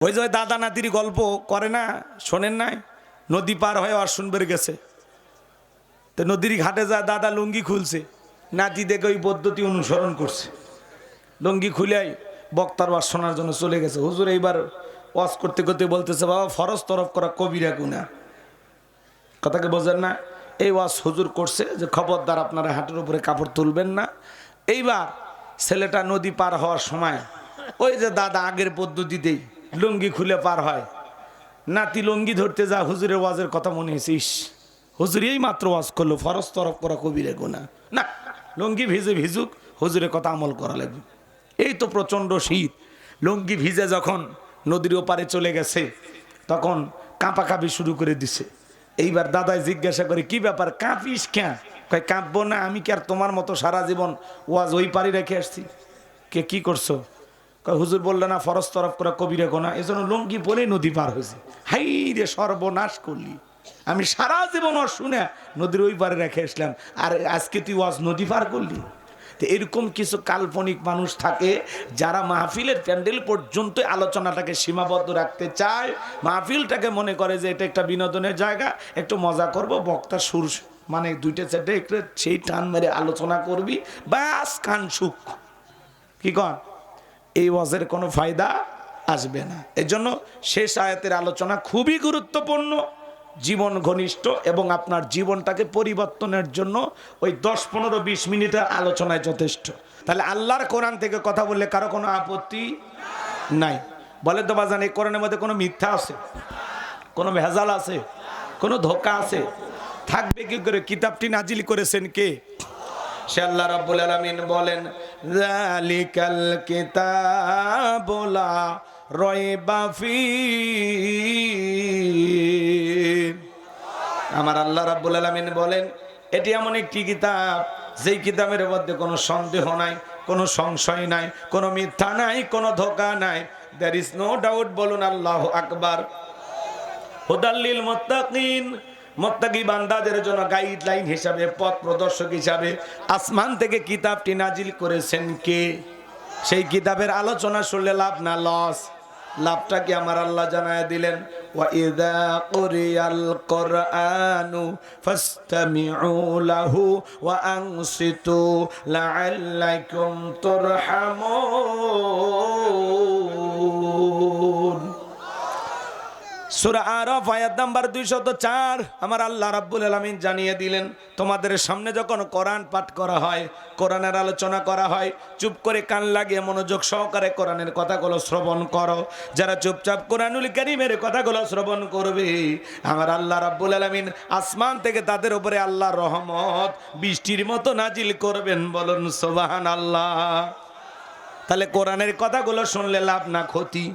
ওই যে দাদা নাতির গল্প করে না, শোনেন নাই? নদী পার হয়ে আর শুনবে গেছে, তো নদীর ঘাটে যায়, দাদা লুঙ্গি খুলছে, নাতি দেখে ওই পদ্ধতি অনুসরণ করছে, লুঙ্গি খুলে বক্তার ওয়াজ শোনার জন্য চলে গেছে। হুজুর এইবার ওয়াজ করতে করতে বলতেছে, বাবা ফরজ তরফ করা কবিরা গুনাহ। কথাকে বোঝেন না? এই ওয়াজ হুজুর করছে যে খবরদার আপনারা হাঁটুর উপরে কাপড় তুলবেন না। এইবার ছেলেটা নদী পার হওয়ার সময় ওই যে দাদা আগের পদ্ধতিতেই লুঙ্গি খুলে পার হয়, নাতি লুঙ্গি ধরতে যা হুজুরের ওয়াজের কথা মনে হয়েছে, ইস হুজুর এই মাত্র ওয়াজ করলো ফরজ তরফ করা কবিরা গুনাহ, না লুঙ্গি ভিজে ভিজুক, হুজুরের কথা আমল করা লাগবে। এই তো প্রচণ্ড শীত, লুঙ্গি ভিজে যখন নদীর ওপারে চলে গেছে তখন কাঁপাকাঁপি শুরু করে দিছে। এইবার দাদাই জিজ্ঞাসা করে, কি ব্যাপার কাঁপিস কেন? কয় কাঁপবো না, আমি কি আর তোমার মতো সারা জীবন ওয়াজ ওই পারি রেখে আসছি? কে কি করছো? কয় হুজুর বললে না ফরজ তরফ করা কবিরা গুনাহ, এজন্য লুঙ্গি পরে নদী পার হয়েছে। হাই রে সর্বনাশ করলি, আমি সারা জীবন ওয়াজ শুনে নদীর ওই পারে রেখে আসলাম, আর আজকে তুই ওয়াজ নদী পার করলি। তো এরকম কিছু কাল্পনিক মানুষ থাকে যারা মাহফিলের প্যান্ডেল পর্যন্ত আলোচনাটাকে সীমাবদ্ধ রাখতে চায়, মাহফিলটাকে মনে করে যে এটা একটা বিনোদনের জায়গা, একটু মজা করব, বক্তা সুর মানে দুইটা চারটে একটু সেই টান মেরে আলোচনা করবি, ব্যাস কান সুখ। কি কন? এই ওয়াজের কোনো ফায়দা আসবে না। এজন্য শেষ আয়াতের আলোচনা খুবই গুরুত্বপূর্ণ, জীবন ঘনিষ্ঠ, এবং আপনার জীবনটাকে পরিবর্তনের জন্য ওই 10-15-20 মিনিটের আলোচনায় যথেষ্ট। তাহলে আল্লাহর কোরআন থেকে কথা বললে কারো কোনো আপত্তি নাই? বলে তো বাজান, এই কোরআনের মধ্যে কোনো মিথ্যা আছে, কোনো ভেজাল আছে, কোনো ধোঁকা আছে? থাকবে কি করে? কিতাবটি নাজিল করেছেন কে? সে আল্লাহ রাব্বুল আলামিন বলেন, যালিকাল কিতাবু লা রাইবা ফীহি। আমার আল্লাহ রাব্বুল আলামিন বলেন, এটি এমন একটি কিতাব যেই কিতাবের মধ্যে কোনো সন্দেহ নাই, কোনো সংশয় নাই, কোনো মিথ্যা নাই, কোনো ধোঁকা নাই। There is no doubt. বলুন আল্লাহু আকবার। হুদাল লিল মুত্তাকিন, মুত্তাকি বান্দাদের জন্য গাইডলাইন হিসাবে, পথ প্রদর্শক হিসাবে আসমান থেকে কিতাবটি নাজিল করেছেন কে? সেই কিতাবের আলোচনা শুনলে লাভ না লস? লাভটা কি আমার আল্লাহ জানায় দিলেন, ওয়া ইযা কুরিয়াল কুরআনু ফাসতামিউ লাহু ওয়া আনসিতু লাআল্লাকুম তুরহামুন। সূরা আরাফ আয়াত নাম্বার 204 আমার আল্লাহ রাব্বুল আলামিন জানিয়ে দিলেন, তোমাদের সামনে যখন কোরআন পাঠ করা হয়, কোরআনের আলোচনা করা হয়, চুপ করে কান লাগিয়ে মনোযোগ সহকারে কোরআনের কথাগুলো শ্রবণ করো। যারা চুপচাপ কোরআনুল কারীমের কথাগুলো শ্রবণ করবে, আমার আল্লাহ রাব্বুল আলামিন আসমান থেকে তাদের উপরে আল্লাহর রহমত বৃষ্টির মতো নাজিল করবেন। বলুন সুবহানাল্লাহ। তাহলে কোরআনের কথাগুলো শুনলে লাভ না ক্ষতি?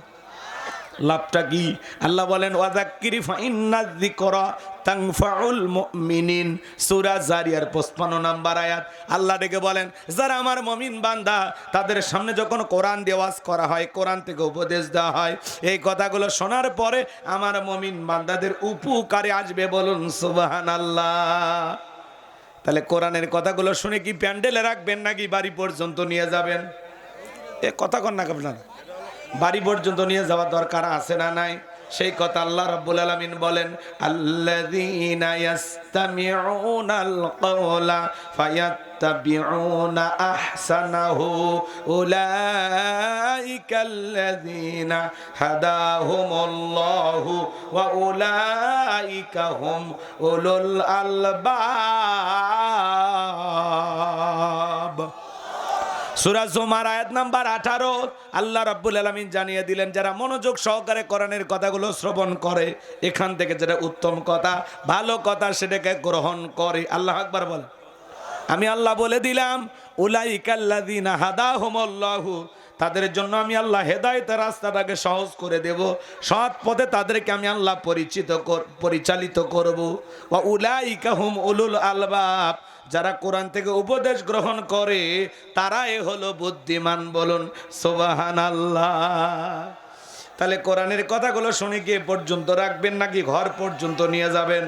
লাভটা কি? আল্লাহ বলেন, ওয়াযাক্কির ফাইন্নায যিকরা তানফাউল মুমিনিন। সূরা জারিয়ার 55 নম্বর আয়াত। আল্লাহ ডেকে বলেন, যারা আমার মুমিন বান্দা, তাদের সামনে যখন কোরআন দিয়ে ওয়াজ করা হয়, কোরআন থেকে উপদেশ দেওয়া হয়, এই কথাগুলো শোনার পরে আমার মুমিন বান্দাদের উপকারে আসবে। বলুন সুবহানাল্লাহ। তাহলে কোরআনের কথাগুলো শুনে কি প্যান্ডেলে রাখবেন নাকি বাড়ি পর্যন্ত নিয়ে যাবেন? এ কথা কন না আপনারা? বাড়ি পর্যন্ত নিয়ে যাওয়ার দরকার আছে না নাই? সেই কথা আল্লাহ রাব্বুল আলামিন বলেন, আল্লাযীনা ইয়াসতামিউনাল কাওলা ফায়াত্তাবিউনা আহসানাহু উলাইকাল্লাযীনা হাদাহুমুল্লাহু ওয়া উলাইকা হুম উলুল আলবাব। সূরা জুমার আয়াত নাম্বার 18 আল্লাহ রাব্বুল আলামিন জানিয়ে দিলেন, যারা মনোযোগ সহকারে কোরআনের কথাগুলো শ্রবণ করে, এখান থেকে যেটা উত্তম কথা, ভালো কথা, সেটাকে গ্রহণ করে। আল্লাহু আকবার বলেন। আমি আল্লাহ বলে দিলাম, উলাইকাল্লাযীনা হাদাহুমুল্লাহু, তাদের জন্য আমি আল্লাহ হেদায়েতের রাস্তাটাকে সহজ করে দেব, সৎ পথে তাদেরকে আমি আল্লাহ পরিচালিত করব। ওয়া উলাইকা হুম উলুল আলবাব, যারা কোরআন থেকে উপদেশ গ্রহণ করে তারাই হলো বুদ্ধিমান। বলুন সুবহানাল্লাহ। তাহলে কোরআনের কথাগুলো শুনে গিয়ে পর্যন্ত রাখবেন নাকি ঘর পর্যন্ত নিয়ে যাবেন?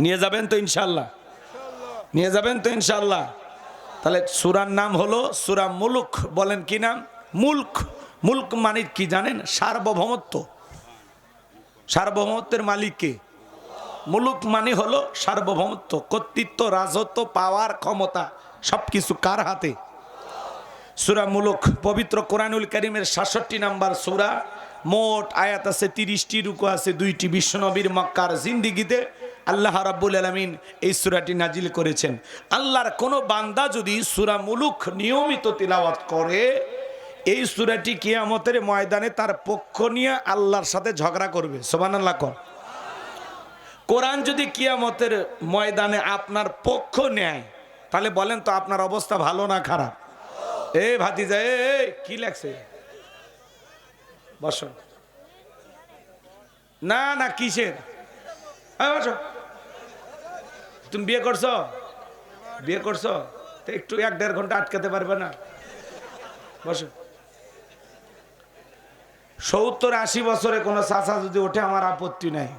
নিয়ে যাবেন তো ইনশাল্লাহ? নিয়ে যাবেন তো ইনশাল্লাহ? তাহলে সূরার নাম হলো সূরা মুলক। বলেন কি নাম? মুলক। মুলক মানে কি জানেন? সার্বভৌমত্ব। সার্বভৌমত্বের মালিক কে? মুলুক মানে হলো সার্বভৌমত্ব, কর্তৃত্ব, রাজত্ব, পাওয়ার, ক্ষমতা সবকিছু কার হাতে? সূরা মুলুক পবিত্র কোরআনুল কারীমের 66 নাম্বার সূরা। মোট আয়াত আছে 30টি, রুকু আছে 2টি। বিশ্বনবীর মক্কার জিন্দেগিতে আল্লাহ রাব্বুল আলামিন এই সূরাটি নাজিল করেছেন। আল্লাহর কোন বান্দা যদি সূরা মুলুক নিয়মিত তিলাওয়াত করে, এই সূরাটি কিয়ামতের ময়দানে তার পক্ষ নিয়ে আল্লাহর সাথে ঝগড়া করবে। সুবহানাল্লাহ। কোরআন যদি কিয়ামতের ময়দানে আপনার পক্ষ নেয়, তাহলে বলেন তো আপনার অবস্থা ভালো না খারাপ? এ ভাতিজা, কি লাগছে? বসো। না না, কিসের? বসো। তুমি বিয়ে করছো? বিয়ে করছো তো একটু 1-1.5 ঘন্টা আটকাতে পারবে না? বসো। 70-80 বছরে কোনো চাচা যদি ওঠে, আমার আপত্তি নাই।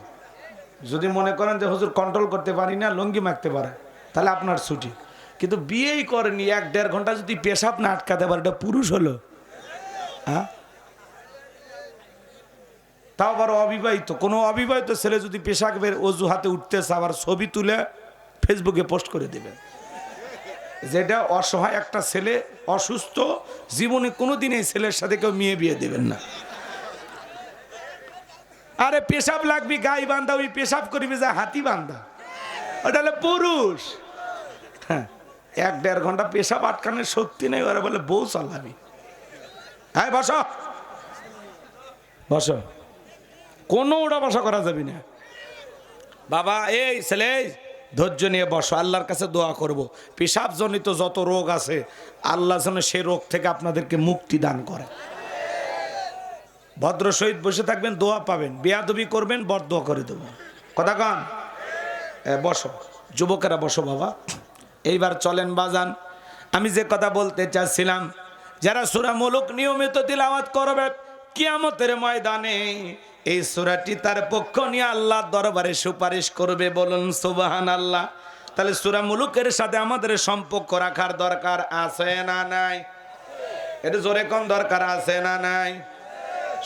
যদি মনে করেন যে হুজুর কন্ট্রোল করতে পারি না, লুঙ্গি মাখতে পারে, তাহলে আপনার ছুটি। কিন্তু বিয়েই করেনি, 1-1.5 ঘন্টা যদি পেশাব না আটকাতে পারে, এটা পুরুষ হলো? হ্যাঁ, তাও আবার অবিবাহিত। কোনো অবিবাহিত ছেলে যদি পেশাবের অজুহাতে উঠতেছে, আবার ছবি তুলে ফেসবুকে পোস্ট করে দেবেন, যেটা অসহায় একটা ছেলে, অসুস্থ, জীবনে কোনোদিন এই ছেলের সাথে কেউ মেয়ে বিয়ে দেবেন না। আরে পেশাব লাগবি গাই বান্ধা, ওই পেশাব করিবি যা হাতি বান্ধা, ওটা হলো পুরুষ। হ্যাঁ, 1-1.5 ঘন্টা পেশাব আটকানোর শক্তি নেই, ওরা বলে বউ চালাবি। হ্যাঁ, বসো বসো, কোনো ওটা বসা করা যাবে না বাবা। এই ছেলে, ধৈর্য নিয়ে বসো, আল্লাহর কাছে দোয়া করব। পেশাব জনিত যত রোগ আছে, আল্লাহ যেন সে রোগ থেকে আপনাদেরকে মুক্তি দান করে। ভদ্র সহিত বসে থাকবেন, দোয়া পাবেন। বেয়াদবি করবেন, বরদোয়া করে দেবো। কথা কান। বসো যুবকেরা, বসো বাবা। এইবার চলেন বাজান, আমি যে কথা বলতে চাচ্ছিলাম, যারা সূরা মুলুক নিয়মিত তিলাওয়াত করবে, কিয়ামতের ময়দানে এই সূরাটি তার পক্ষ নিয়ে আল্লাহর দরবারে সুপারিশ করবে। বলুন সুবহানাল্লাহ। তাহলে সূরা মুলুকের সাথে আমাদের সম্পর্ক রাখার দরকার আছে না নাই? এটা জোরে কোন দরকার আছে না নাই?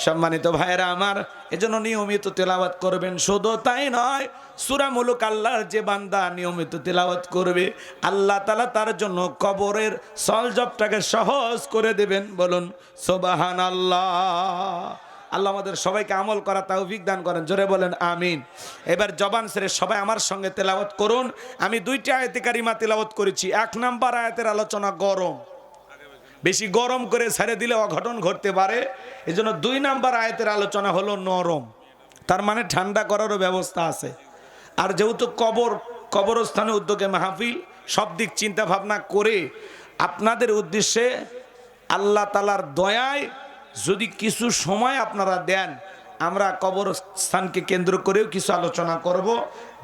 সম্মানিত ভাইরা আমার, এজন্য নিয়মিত তেলাওয়াত করবেন। শুধু তাই নয়, সূরা মুলুক আল্লাহর যে বান্দা নিয়মিত তেলাওয়াত করবে, আল্লাহ তাআলা তার জন্য কবরের সলজবটাকে সহজ করে দেবেন। বলুন সুবহানাল্লাহ। আল্লাহ আমাদের সবাইকে আমল করা তৌফিক দান করেন। জোরে বলেন আমিন। এবার জবান ছেড়ে সবাই আমার সঙ্গে তেলাওয়াত করুন। আমি 2টি আয়াতে কারিমা তেলাওয়াত করেছি। 1 নাম্বার আয়াতের আলোচনা গরম, বেশি গরম করে ছেড়ে দিলে অঘটন ঘটতে পারে। এজন্য 2 নাম্বার আয়াতের আলোচনা হলো নরম, তার মানে ঠান্ডা করারও ব্যবস্থা আছে। আর যেহেতু কবরস্থানে উদ্যোগে মাহফিল, সব দিক চিন্তা ভাবনা করে আপনাদের উদ্দেশ্যে আল্লাহ তাআলার দয়ায় যদি কিছু সময় আপনারা দেন, আমরা কবরস্থানকে কেন্দ্র করেও কিছু আলোচনা করব,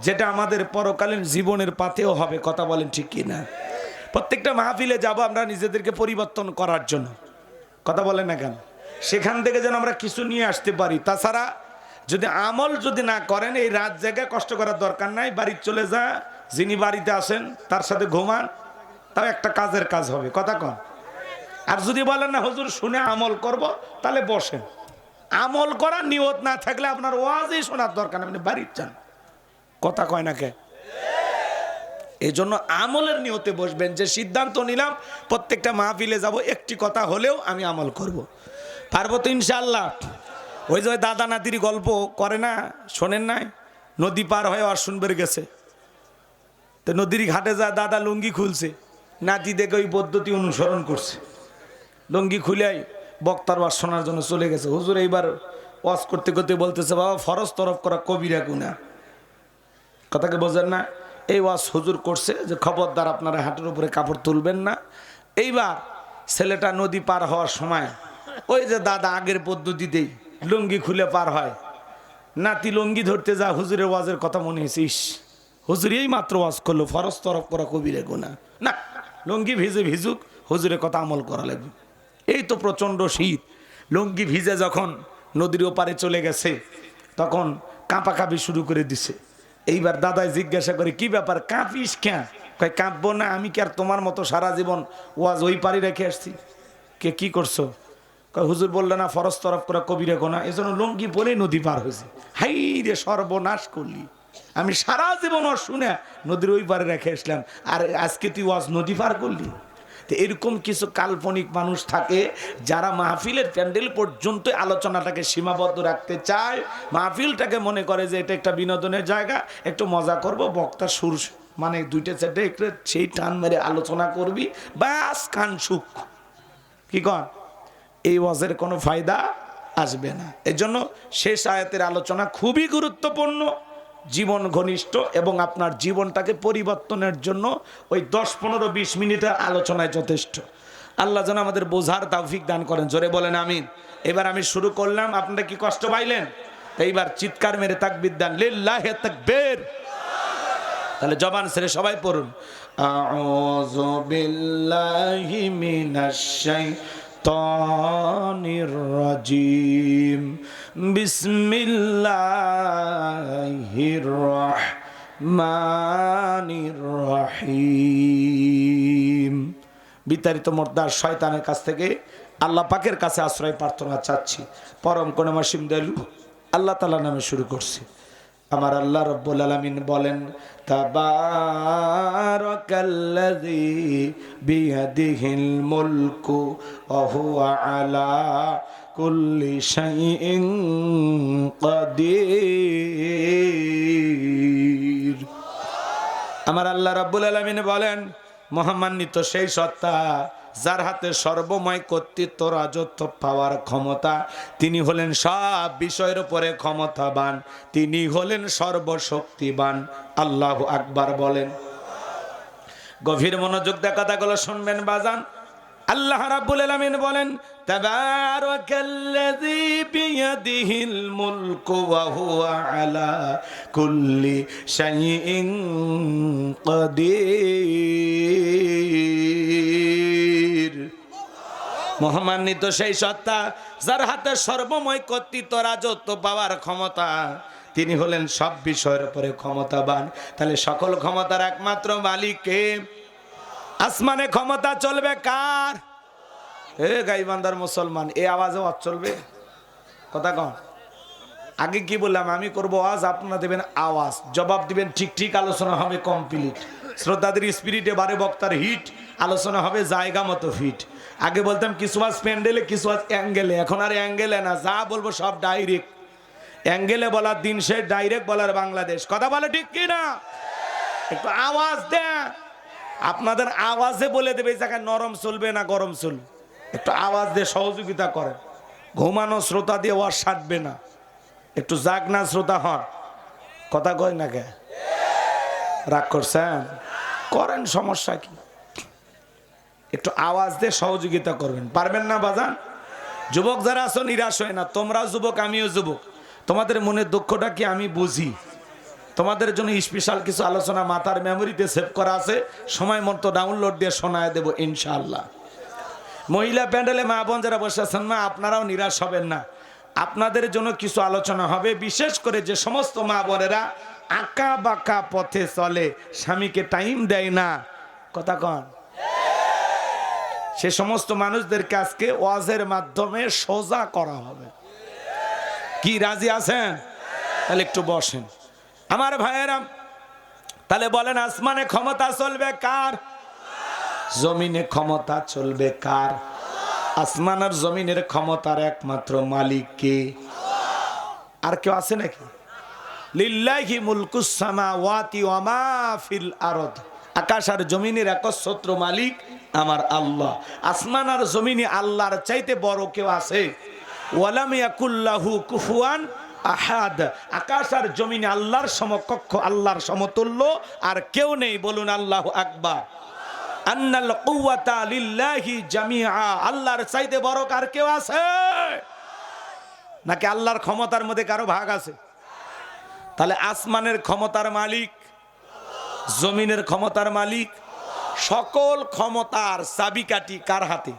যেটা আমাদের পরকালীন জীবনের পাথেও হবে। কথা বলেন ঠিক কি না? প্রত্যেকটা মাহফিলে যাব আমরা নিজেদেরকে পরিবর্তন করার জন্য। কথা বলেন না কেন? সেখান থেকে যেন আমরা কিছু নিয়ে আসতে পারি। তাছাড়া যদি আমল যদি না করেন, এই রাত জায়গায় কষ্ট করার দরকার নাই। বাড়ি চলে যা, যিনি বাড়িতে আসেন তার সাথে ঘুমান, তাও একটা কাজের কাজ হবে। কথা কন। আর যদি বলেন না হুজুর শুনে আমল করব, তাহলে বসেন। আমল করার নিয়ত না থাকলে আপনার ওয়াজই শোনার দরকার নেই, আপনি বাড়ির যান। কথা কয় না কে? এই জন্য আমলের নিয়তে বসবেন, যে সিদ্ধান্ত নিলাম প্রত্যেকটা মাহফিলে যাব, একটি কথা হলেও আমি আমল করব। পারবো তো ইনশাআল্লাহ? ওই যে দাদা নাতির গল্প করে না, শোনেন নাই? নদী পার হয়ে অশ্বনবের গেছে, তো নদীর ঘাটে যায়, দাদা লুঙ্গি খুলছে, নাতি দেখে ওই পদ্ধতি অনুসরণ করছে। লুঙ্গি খুলেই বক্তার ওয়াজ শোনার জন্য চলে গেছে। হুজুর এইবার ওয়াজ করতে করতে বলতেছে, বাবা ফরজ তরফ করা কবিরা গুনাহ। কথাকে বোঝেন না? এই ওয়াজ হুজুর করছে যে খবরদার আপনারা হাঁটুর উপরে কাপড় তুলবেন না। এইবার ছেলেটা নদী পার হওয়ার সময় ওই যে দাদা আগের পদ্ধতিতেই লুঙ্গি খুলে পার হয়, নাতি লুঙ্গি ধরতে যা, হুজুরের ওয়াজের কথা মনে হয়েছে, ইস হুজুর এই মাত্র ওয়াজ করলো ফরজ তরফ করা কবিরা গুনাহ, না লুঙ্গি ভিজে ভিজুক, হুজুরের কথা আমল করা লাগবে। এই তো প্রচণ্ড শীত, লুঙ্গি ভিজে যখন নদীর ওপারে চলে গেছে, তখন কাঁপাকাঁপি শুরু করে দিছে। এইবার দাদাই জিজ্ঞাসা করে, কি ব্যাপার কাঁপিস কেন? কয় কাঁপবো না, আমি কি আর তোমার মতো সারা জীবন ওয়াজ ওই পারি রেখে আসছি? কে কি করছো? হুজুর বললো না ফরজ তরফ করে কবিরে গোনা, এজন্য লুঙ্গি পরে নদী পার হয়েছে। হাই রে সর্বনাশ করলি, আমি সারা জীবন শুনে নদীর ওই পারে রেখে আসলাম, আর আজকে তুই ওয়াজ নদী পার করলি। তো এরকম কিছু কাল্পনিক মানুষ থাকে যারা মাহফিলের প্যান্ডেল পর্যন্ত আলোচনাটাকে সীমাবদ্ধ রাখতে চায়, মাহফিলটাকে মনে করে যে এটা একটা বিনোদনের জায়গা, একটু মজা করব, বক্তার সুর মানে দুইটা চারটে একটু সেই টান মেরে আলোচনা করবি, ব্যাস কান সুখ। কি কন? এই ওয়াজের কোনো ফায়দা আসবে না। এই জন্য শেষ আয়াতের আলোচনা খুবই গুরুত্বপূর্ণ, জীবন ঘনিষ্ঠ, এবং আপনার জীবনটাকে পরিবর্তনের জন্য ওই 10-15-20 মিনিটের আলোচনায় যথেষ্ট। আল্লাহ যেন আমাদের বোঝার তৌফিক দান করেন, জোরে বলেন আমিন। এবার আমি শুরু করলাম, আপনারা কি কষ্ট পাইলেন? এইবার চিৎকার মেরে তাকবীর দেন, লিল্লাহি তাকবীর। তাহলে জবান ছেড়ে সবাই পড়ুন, আউযু বিল্লাহি মিনাশ শাইতানির রাজিম, বিসমিল্লাহির রহমানির রহিম। বিতাড়িত মোর্দার শয়তানের কাছ থেকে আল্লাহ পাকের কাছে আশ্রয় প্রার্থনা চাচ্ছি। পরম করুণাময় দয়ালু আল্লাহ তাআলার নামে শুরু করছি। আমার আল্লাহ রব্বুল আলামিন বলেন, তাবারাকাল্লাযী বিয়াদিহিল মুলকু ওয়া হুয়া আলা কুল্লি শাইইন কাদির। আমার আল্লাহ রব্বুল আলামিন বলেন, মহামান্বিত সেই সত্তা যার হাতে সর্বময় কর্তৃত্ব, রাজত্ব পাওয়ার ক্ষমতা, তিনি হলেন সব বিষয়ের উপরে ক্ষমতাবান, তিনি হলেন সর্বশক্তিবান। আল্লাহু আকবার বলেন। গভীর মনোযোগ দিয়ে কথাগুলো শুনবেন বাজান। আল্লাহ রাব্বুল আলামিন বলেন, তাবারাকাল্লাযী বিয়াদিহিল মুলকু ওয়া হুয়া আলা কুল্লি শাইইন কাদির। মহামান্বিত সেই সত্তা যার হাতে সর্বময় কর্তৃত্ব, রাজত্ব পাওয়ার ক্ষমতা, তিনি হলেন সব বিষয়ের উপরে ক্ষমতাবান। তাহলে সকল ক্ষমতার একমাত্র মালিক কে? আসমানে ক্ষমতা চলবে কার? এ গাইবান্ধার মুসলমান, এই আওয়াজে ওয়াজ চলবে? কথা কন। আগে কি বললাম, আমি করবো ওয়াজ, আপনারা দেবেন আওয়াজ, জবাব দিবেন ঠিক ঠিক, আলোচনা হবে কমপ্লিট। শ্রদ্ধাদের স্পিরিটে বারে বক্তার হিট, আলোচনা হবে জায়গা মতো ফিট। আগে বলতাম কিছু ওয়াজ প্যান্ডেলে, কিছু ওয়াজ অ্যাঙ্গেলে, এখন আর অ্যাঙ্গেলে না, যা বলবো সব ডাইরেক্ট। অ্যাঙ্গেলে বলার দিন সে, ডাইরেক্ট বলার বাংলাদেশ। কথা বলে ঠিক কি না? একটু আওয়াজ দেন। আপনাদের আওয়াজে বলে দেবে এই জায়গায় নরম চলবে না গরম চলবে। একটু আওয়াজ দিয়ে সহযোগিতা করেন। ঘুমানো শ্রোতা দিয়ে ওয়াজ সারবে না, একটু জাগ না শ্রোতা হন। কথা কয় না কে? রাগ করছেন? করেন, সমস্যা কি? একটু আওয়াজ দিয়ে সহযোগিতা করবেন, পারবেন না বাজান? যুবক যারা আছো নিরাশ হয় না, তোমরাও যুবক, আমিও যুবক। তোমাদের মনের দুঃখটা কি আমি বুঝি। তোমাদের জন্য স্পেশাল কিছু আলোচনা মাথার মেমোরিতে সেভ করা আছে, সময় মতো ডাউনলোড দিয়ে শোনায় দেবো ইনশাআল্লাহ। মহিলা প্যান্ডেলে মা বোন যারা বসে আছেন, মা আপনারাও নিরাশ হবেন না, আপনাদের জন্য কিছু আলোচনা হবে। বিশেষ করে যে সমস্ত মা বোনেরা আঁকা বাঁকা পথে চলে, স্বামীকে টাইম দেয় না, কথা কন, সে সমস্ত মানুষদেরকে আজকে ওয়াজের মাধ্যমে সোজা করা হবে। কি রাজি আছেন? তাহলে একটু বসেন আমার ভাইয়েরা। তাহলে বলেন, আসমানে ক্ষমতা চলবে কার? জমিনে ক্ষমতা চলবে কার? আসমান আর জমিনের ক্ষমতার একমাত্র মালিক কে? আর কেউ আছে নাকি? লিল্লাহি মুলকুস সামাওয়াতি ওয়া মা ফিল আরদ। আকাশ আর জমিনের একচ্ছত্র মালিক আমার আল্লাহ। আসমান আর জমিনে আল্লাহর চাইতে বড় কেউ আছে? ওয়ালাম ইয়াকুল্লাহু কুফুয়ান আহাদ। আকাশ আর জমিনে আল্লাহর সমকক্ষ, আল্লাহর সমতুল্য আর কেউ নেই। বলুন আল্লাহু আকবার। আন্নাল কুওয়াতা লিল্লাহি জামিআ। আল্লাহর চাইতে বড় কার কেউ আছে নাকি আল্লাহর ক্ষমতার মধ্যে কারো ভাগ আছে? তাহলে আসমানের ক্ষমতার মালিক, জমিনের ক্ষমতার মালিক, সকল ক্ষমতার চাবিকাঠি কার হাতে?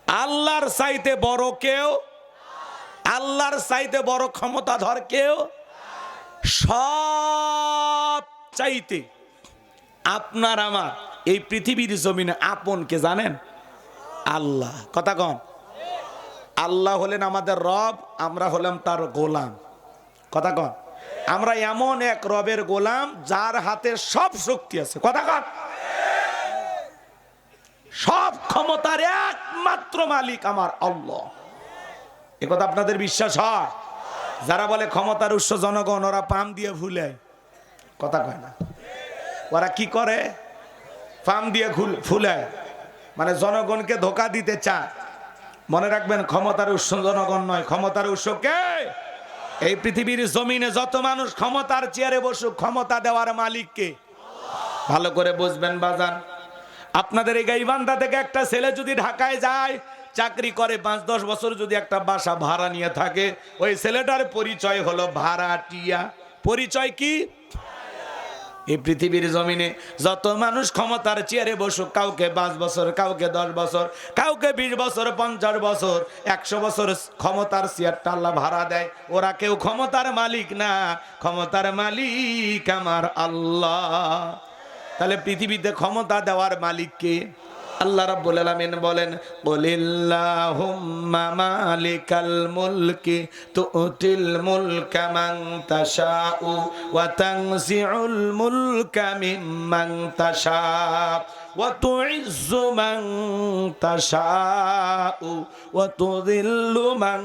আল্লাহর চাইতে বড় কেউ, আল্লাহর চাইতে বড় ক্ষমতাধর কেউ? সব চাইতে আপনার আমার এই পৃথিবীর জমিনে আপন কে জানেন? আল্লাহ। কথা কন। আল্লাহ হলেন আমাদের রব, আমরা হলাম তার গোলাম। কথা কন, আমরা এমন এক রবের গোলাম যার হাতে সব শক্তি আছে। কথা কন, সব ক্ষমতার একমাত্র মালিক আমার আল্লাহ। এ কথা আপনাদের বিশ্বাস হয়? যারা বলে ক্ষমতার উৎস জনগণ, ওরা পাম দিয়ে ভুলে, কথা কয় না। ওরা কি করে? পাম দিয়ে ফুলায়, মানে জনগণকে ধোকা দিতে চায়। মনে রাখবেন, ক্ষমতার উৎস জনগণ নয়, ক্ষমতার উৎস কে? এই পৃথিবীর জমিনে যত মানুষ ক্ষমতার চেয়ারে বসুক, ক্ষমতা দেওয়ার মালিক কে? ভালো করে বুঝবেন বাজান। আপনাদের এই গাইবান্ধা থেকে একটা ছেলে যদি ঢাকায় যায়, চাকরি করে 5-10 বছর, যদি একটা বাসা ভাড়া নিয়ে থাকে, ওই ছেলেটার পরিচয় হলো ভাড়াটিয়া। পরিচয় কি? এই পৃথিবীর জমিনে যত মানুষ ক্ষমতার চেয়ারে বসুক, কাউকে 5 বছর, কাউকে 10 বছর, কাউকে 20 বছর, 50 বছর, 100 বছর ক্ষমতার চেয়ারটা আল্লাহ ভাড়া দেয়, ওরা কেউ ক্ষমতার মালিক না। ক্ষমতার মালিক আমার আল্লাহ। তাহলে পৃথিবীতে ক্ষমতা দেওয়ার মালিক কে? আল্লাহ রাব্বুল আলামিন বলেন, কুলিল্লাহুম্মা মালিকাল মুলকি তুতিল মুলকা মান তাশাউ ওয়া তানজিউল মুলকা মিম্মান তাশাউ ওয়া তুইজ্জু মান তাশাউ ওয়া তুযিল্লু মান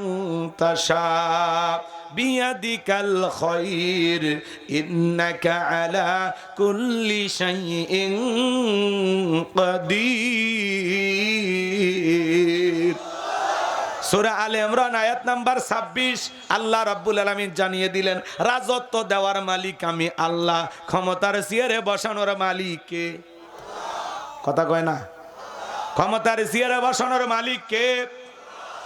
তাশাউ বিয়াদিকাল খায়র ইন্নাকা আলা কুল্লি শাইইন কাদির। সূরা আলে ইমরান আয়াত নাম্বার 26 আল্লাহ রাব্বুল আলামিন জানিয়ে দিলেন, রাজত্ব দেওয়ার মালিক আমি আল্লাহ, ক্ষমতার চেয়ারে বসানোর মালিক কে? কথা কয় না। ক্ষমতার চেয়ারে বসানোর মালিক কে?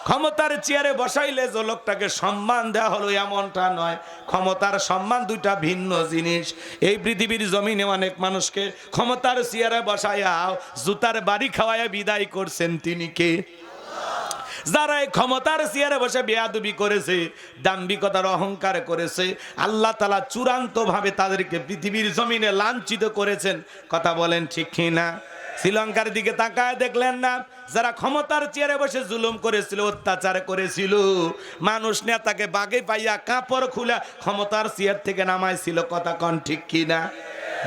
ক্ষমতার চেয়ারে বসাইলে যে লোকটাকে সম্মান দেওয়া হলো এমনটা নয়। ক্ষমতার সম্মান দুইটা ভিন্ন জিনিস। এই পৃথিবীর জমিনে অনেক মানুষকে ক্ষমতার চেয়ারে বসাইয়া জুতার বাড়ি খাওয়াইয়া বিদায় করছেন, তিনি কে? যারা এই ক্ষমতার চেয়ারে বসে বেয়াদবি করেছে, দাম্ভিকতার অহংকার করেছে, আল্লাহ তাআলা চূড়ান্ত ভাবে তাদেরকে পৃথিবীর জমিনে লাঞ্ছিত করেছেন। কথা বলেন ঠিক কিনা? শ্রীলঙ্কার দিকে তাকায় দেখলেন না? যারা ক্ষমতার চেয়ারে বসে জুলুম করেছিল, অত্যাচার করেছিল, মানুষ নেতাকে বাগে পাইয়া কাপড় খুলে ক্ষমতার চেয়ার থেকে নামাইছিল। কথা কন ঠিক কিনা?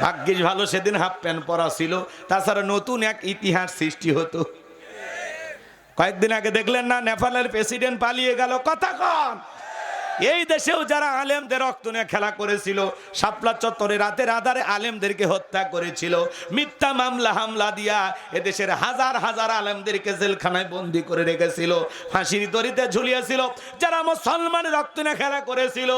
ভাগ্যিস ভালো সেদিন হাফ প্যান্ট পরা ছিল, তাছাড়া নতুন এক ইতিহাস সৃষ্টি হতো। কয়েকদিন আগে দেখলেন না, নেপালের প্রেসিডেন্ট পালিয়ে গেল। কথা কন। এই দেশেও যারা আলেমদের রক্ত নিয়ে খেলা করেছিল, শাপলা চত্বরে রাতের আধারে আলেমদেরকে হত্যা করেছিল, মিথ্যা মামলা হামলা দিয়া এদেশের হাজার হাজার আলেমদেরকে জেলখানায় বন্দী করে রেখেছিল, ফাঁসির দড়িতে ঝুলিয়েছিল। যারা মুসলমানের রক্ত নিয়ে খেলা করেছিল,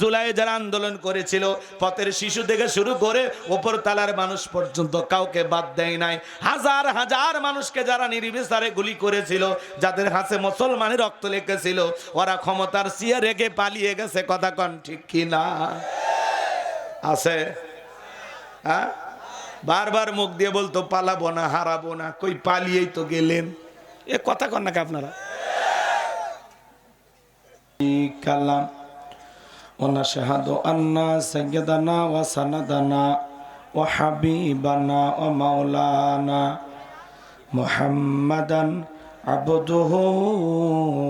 জুলাইয়ে যারা আন্দোলন করেছিল, পথের শিশু থেকে শুরু করে ওপর তালার মানুষ পর্যন্ত কাউকে বাদ দেয় নাই। হাজার হাজার মানুষকে যারা নির্বিচারে গুলি করেছিল, যাদের হাতে মুসলমানের রক্ত লেগেছিল, ওরা ক্ষমতার চেয়ারে রেখে পালিয়ে গেছে। কথা কন ঠিক কিনা? আছে? হ্যাঁ, বারবার মুখ দিয়ে বলতো পালাবো না, হারাবো না, কই পালিয়েই তো গেলেন। এ কথা কন নাকি আপনারা? কালাম ওয়া শাহাদু আন্না সাইয়্যিদানা ওয়া সানাদানা ওয়া হাবিবানা ওয়া মাওলানা মুহাম্মাদান আবদুহু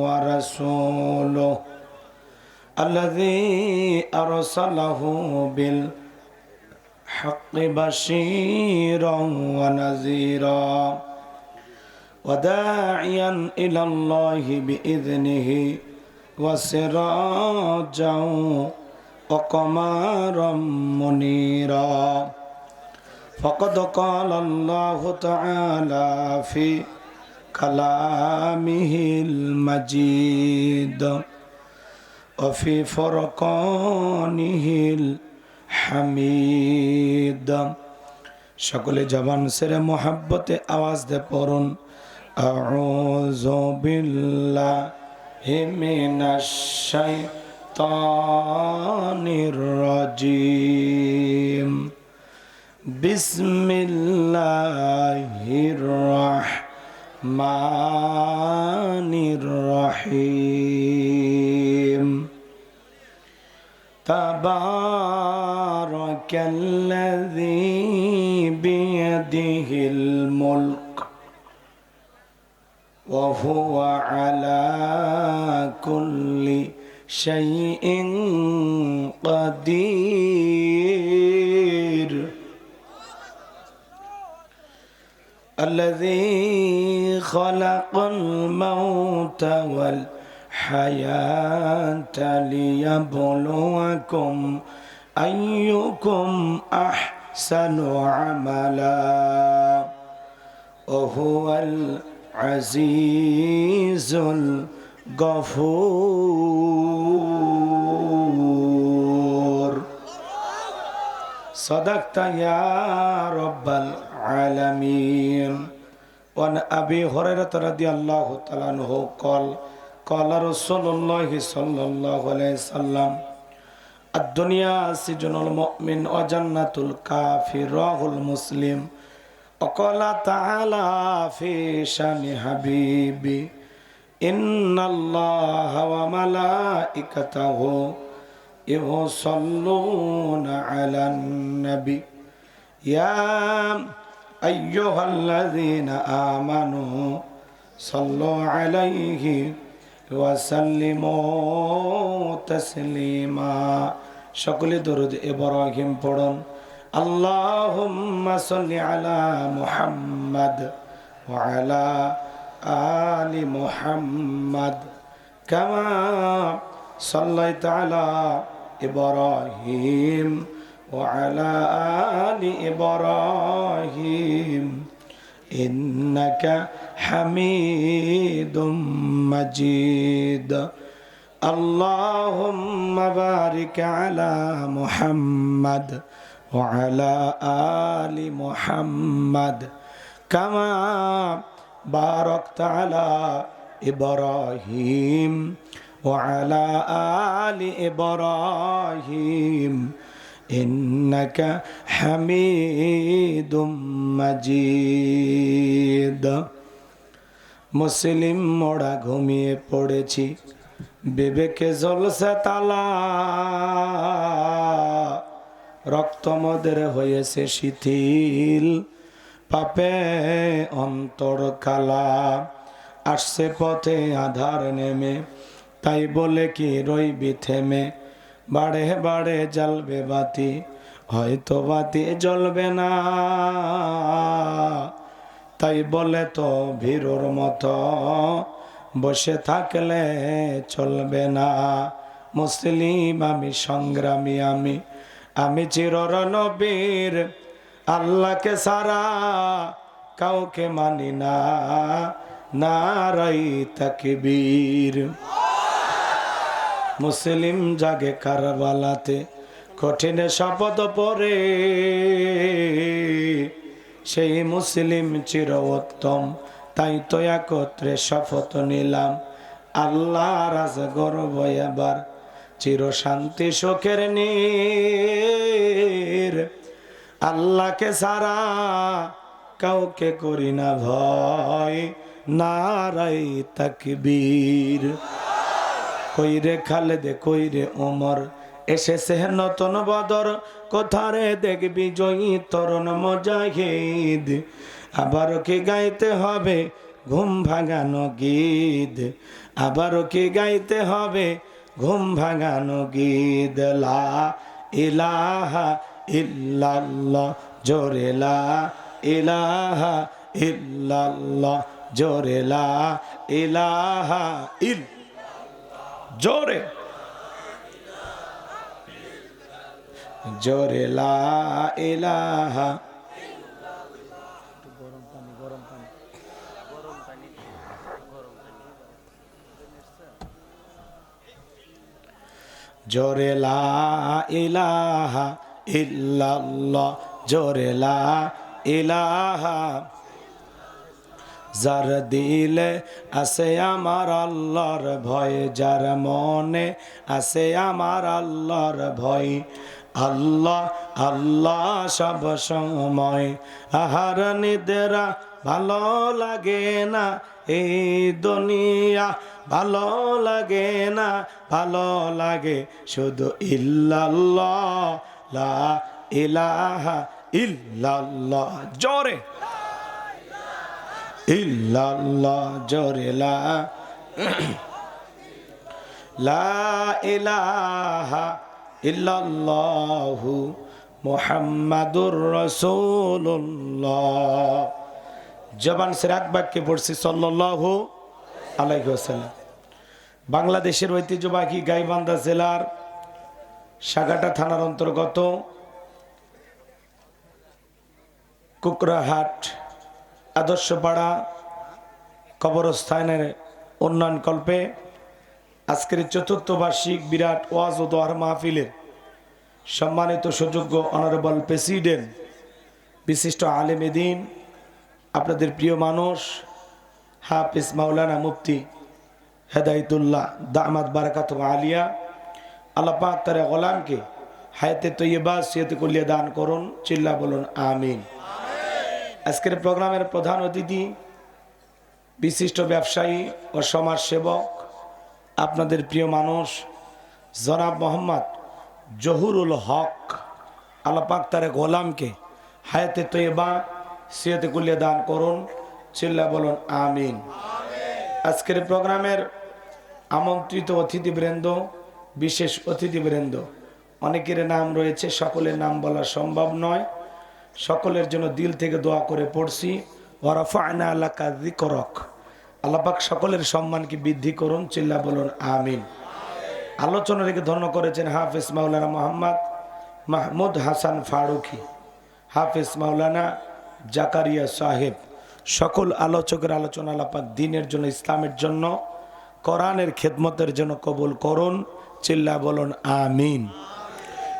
ওয়া রাসূলুহু الذي أرسله بالحق بشيرا ونذيرا وداعيا إلى الله بإذنه وسراجا وقمرا منيرا فقد قال الله تعالى في كلامه المجيد وفي فرقانه الحميد। সকলে জবান সেরে মোহাব্বতে আওয়াজ দে পড়ুন, আউযু বিল্লাহি মিনাশ শাইতানির রাজিম, বিসমিল্লাহির রাহমানির রহিম। তাবারাকাল্লাযী বিয়াদিহিল মুলক ওয়া وهو على كل شيء قدير الذي خلق الموت والحياة ليبلوكم أيكم أحسن عملا وهو العزيز الغفور صدقت يا رب العالمين. وعن أبي هريرة رضي الله تعالى عنه قال رسول الله صلى الله عليه وسلم الدنيا سجن المؤمن وجنة الكافر رواه المسلم. وقال تعالى في شان حبيبي إن الله وملائكته يصلون على النبي يا أيها الذين آمنوا صلوا عليه وسلموا تسليما. সকলে দরুদ ইব্রাহিম পড়ুন। আল্লাহুম্মা সাল্লি আলা মুহাম্মাদ ওয়া আলা আলি মুহাম্মাদ কামা সাল্লাইতা আলা ইব্রাহিম ওয়া আলা আলি ইব্রাহিম ইন্নাকা হামিদুম মাজিদ। আল্লাহুম্মা বারিক আলা মুহাম্মাদ ওয়া আলা আলি মুহাম্মাদ কামা বারাকতা আলা ইব্রাহিম ওয়া আলা আলি ইব্রাহিম ইন্নাকা হামিদুম মাজিদ। মুসলিম মোড়া ঘুমিয়ে পড়েছি, বিবেকে জ্বলছে তালা, রক্ত মদের হয়েছে শিথিল, পাপে অন্তর কালা, আসছে পথে আধার নেমে, তাই বলে কি রইবি থেমে, বাড়ে বাড়ে জ্বলবে বাতি, হয়তো বাতি জ্বলবে না, তাই বলে তো ভীরুর মতো বসে থাকলে চলবে না। মুসলিম আমি, সংগ্রামী আমি, আমি চিরর নবীর, আল্লাহকে সারা কাউকে মানি না, নারাই তাকবীর। মুসলিম জাগে কারবালাতে, কঠিন শপথ পরে, সেই মুসলিম চির উত্তম, তাই তো একত্রে শপথ নিলাম, আল্লাহ রাজ গর্ব এবার চির শান্তি সুখের নীর, আল্লাহকে সারা কাউকে করি না ভয়, নারাই তাকবীর। কইরে খালেদে কইরে ওমর, এসেছে নতুন বদর, কোথারে দেখবি জয়ী তরুণ মুজাহিদ, আবারও কি গাইতে হবে ঘুম ভাঙানো গীত, আবারও কি গাইতে হবে ঘুম ভাঙানো গীত। লা ইলাহা ইল্লাল্লাহ জোরে লা ইলাহা ইল্লাল্লাহ জোরে লা ইলাহা ইল জোরে জোরে লা ইলাহা। জোরে লা ইলাহা ইল্লাল্লাহ জোরে লা ইলাহা। যার দিলে আছে আমার আল্লাহর ভয়, যার মনে আছে আমার আল্লাহর ভয়, আল্লাহ আল্লাহ সব সময়। আহার নিদ্রা ভালো লাগে না, এই দুনিয়া ভালো লাগে না, ভালো লাগে শুধু ইল্লাল্লাহ, লা ইলাহা ইল্লাল্লাহ জোরে ইল্লাল্লাহ জোরে লা ইলাহা ইল্লাল্লাহু মুহাম্মাদুর রাসূলুল্লাহ। জবান সে এক বাক্যে পড়ছি সাল্লাল্লাহু আলাইহি ওয়াসাল্লাম। বাংলাদেশের ঐতিহ্যবাহী গাইবান্ধা জেলার সাগাটা থানার অন্তর্গত কুকরাহাট আদর্শপাড়া কবরস্থানের উন্নয়ন কল্পে আজকের চতুর্থ বার্ষিক বিরাট ওয়াজ ও দোয়ার মাহফিলের সম্মানিত সুযোগ্য অনারেবল প্রেসিডেন্ট বিশিষ্ট আলেম দ্বীন আপনাদের প্রিয় মানুষ হাফিজ মাওলানা মুফতি হেদায়েতুল্লাহ দামাত বারাকাতুহু আলিয়া, আল্লাহ পাক তার গোলামকে হায়াতে তৈয়বা সিয়াতে কুল্লিয়া দান করুন, চিল্লা বলুন আমিন। আজকের প্রোগ্রামের প্রধান অতিথি বিশিষ্ট ব্যবসায়ী ও সমাজসেবক আপনাদের প্রিয় মানুষ জনাব মোহাম্মদ জহুরুল হক, আল্লাহ পাক তার গোলামকে হায়াতে তৈয়বা সিয়াতে কুল্লিয়া দান করুন, চিল্লা বলুন আমিন। আজকের প্রোগ্রামের আমন্ত্রিত অতিথিবৃন্দ, বিশেষ অতিথিবৃন্দ, অনেকের নাম রয়েছে, সকলের নাম বলা সম্ভব নয়। সকলের জন্য দিল থেকে দোয়া করে পড়ছি, ওয়া রাফা'না লাকা যিকরাক, আল্লাহ পাক সকলের সম্মানকে বৃদ্ধি করুন, চিল্লা বলুন আমিন। আলোচনা রেখে ধন্য করেছেন হাফিজ মাওলানা মোহাম্মদ মাহমুদ হাসান ফারুকি, হাফিজ মাওলানা জাকারিয়া সাহেব। সকল আলোচকের আলোচনা আল্লাহ পাক দ্বীনের জন্য, ইসলামের জন্য, কোরআনের খেদমতের জন্য কবুল করুন, চিল্লা বলুন আমিন।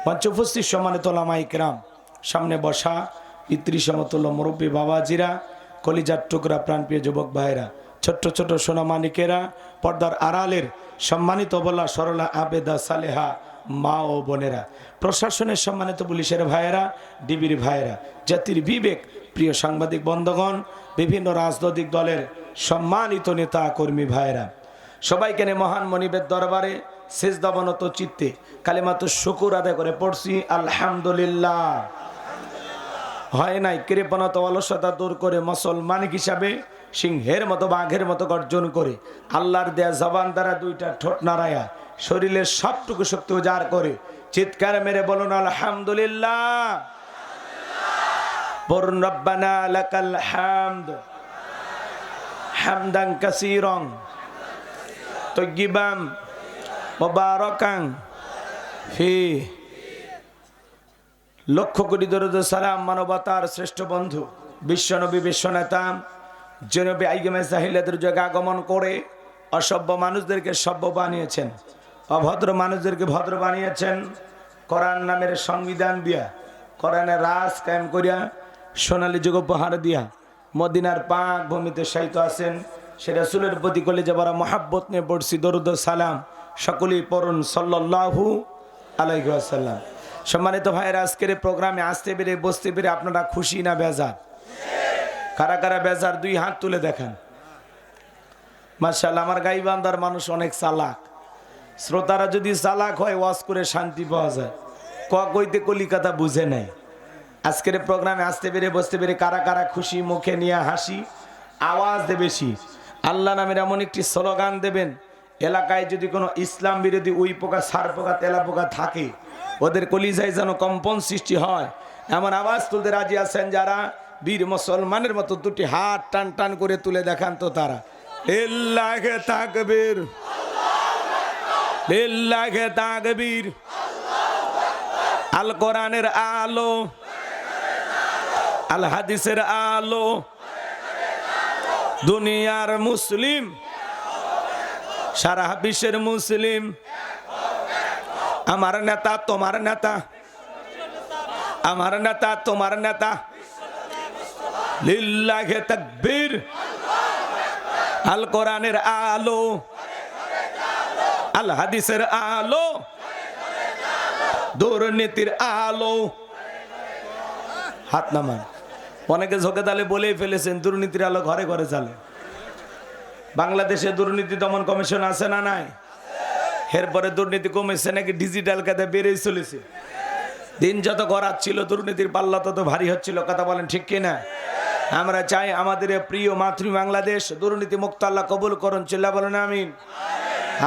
মঞ্চে উপস্থিত সম্মানিত ওলামা ইকরাম, সামনে বসা পিতৃ সমতুল্য মুরব্বী বাবাজিরা, কলিজার টুকরা প্রাণপ্রিয় যুবক ভাইরা, ছোট্ট ছোট সোনামানিকেরা, পর্দার আড়ালের সম্মানিত বলা সরলা আবেদা সালেহা মা ও বোনেরা, প্রশাসনের সম্মানিত পুলিশের ভাইয়েরা, ডিবির ভাইয়েরা, জাতির বিবেক প্রিয় সাংবাদিক বন্ধুগণ, বিভিন্ন রাজনৈতিক দলের সম্মানিত নেতা কর্মী ভাইয়েরা, সবাইকে নিয়ে মহান মনিবের দরবারে সিজদাবনত চিত্তে কালিমাতু শুকুর আদায় করে পড়ছি আলহামদুলিল্লাহ। হয় নাই কৃপণতা অলসতা দূর করে মুসলমান হিসাবে সিংহের মতো বাঘের মতো গর্জন করে আল্লাহর দেয়া জবান দ্বারা দুইটা ঠোঁট নাড়ায়া শরীরের সবটুকু শক্তি উজাড় করে চিৎকার মেরে বলুন আলহামদুলিল্লাহ। বলুন রব্বানা লাকাল হামদ হামদান কাসীরান তাইয়িবান মুবারাকান ফি। লক্ষ কোটি দরুদ সালাম মানবতার শ্রেষ্ঠ বন্ধু বিশ্বনবী বিশ্বনেতা জনবী আইয়ুমে জাহিলিয়াতের যুগে আগমন করে অসভ্য মানুষদেরকে সভ্য বানিয়েছেন, অভদ্র মানুষদেরকে ভদ্র বানিয়েছেন। কোরআন নামের সংবিধান দিয়া, কোরআনের রাজ কায়েম করিয়া, সোনালী যুগ উপহার দিয়া মদিনার পাক ভূমিতে শায়িত আছেন। সে রাসূলের প্রতি কলিজা ভরা মহাব্বত নিয়ে পড়ছি দরুদ সালাম, সকলেই পড়ুন সাল্লাল্লাহু আলাইহি ওয়াসাল্লাম। সম্মানিত ভাইয়েরা, আজকের প্রোগ্রামে আসতে পেরে বসতে পেরে আপনারা খুশি না বেজার? কারা কারা বেজার দুই হাত তুলে দেখান। মাশাআল্লাহ, আমার গাইবান্ধার মানুষ অনেক চালাক। শ্রোতারা যদি চালাক হয় ওয়াজ করে শান্তি পাওয়া যায়। কইতে কলিকাতা বুঝে নাই। আজকের প্রোগ্রামে আসতে পেরে বসতে পেরে কারা কারা খুশি, মুখে নিয়ে হাসি, আওয়াজ দেবে বেশি। আল্লাহ নামের এমন একটি স্লোগান দেবেন, এলাকায় যদি কোনো ইসলাম বিরোধী উই পোকা, সার পোকা, তেলা পোকা থাকে, ওদের কলিজায় যেন কম্পন সৃষ্টি হয়, এমন আওয়াজ তুলতে রাজি আছেন যারা? বীর মুসলমানের মতো দুটি হাত টান টান করে তুলে দেখান তো তারা। লিল্লাহি তাকবীর, লিল্লাহি তাকবীর। আল কোরআনের আলো, আল হাদিসের আলো, দুনিয়ার মুসলিম, সারা বিশ্বের মুসলিম। আমার নেতা তোমার নেতা, আমার নেতা তোমার নেতা। লিল্লাহি তাকবীর। আল কোরআনের আলো, আল হাদিসের আলো, দুর্নীতির আলো। হাত নামান। অনেকে ঝোঁকে তালে বলেই ফেলেছেন দুর্নীতির আলো ঘরে ঘরে জ্বালে। বাংলাদেশে দুর্নীতি দমন কমিশন আছে না নাই? এরপরে দুর্নীতি কমেছে নাকি ডিজিটাল কাদা বেড়েই চলেছে। দিন যত গড়াচ্ছিল দুর্নীতির পাল্লা তত ভারী হচ্ছিল। কথা বলেন ঠিক কিনা? আমরা চাই আমাদের এই প্রিয় মাতৃ বাংলাদেশ দুর্নীতি মুক্ত আল্লাহ কবুল করুন, চিল্লা বলুন আমিন।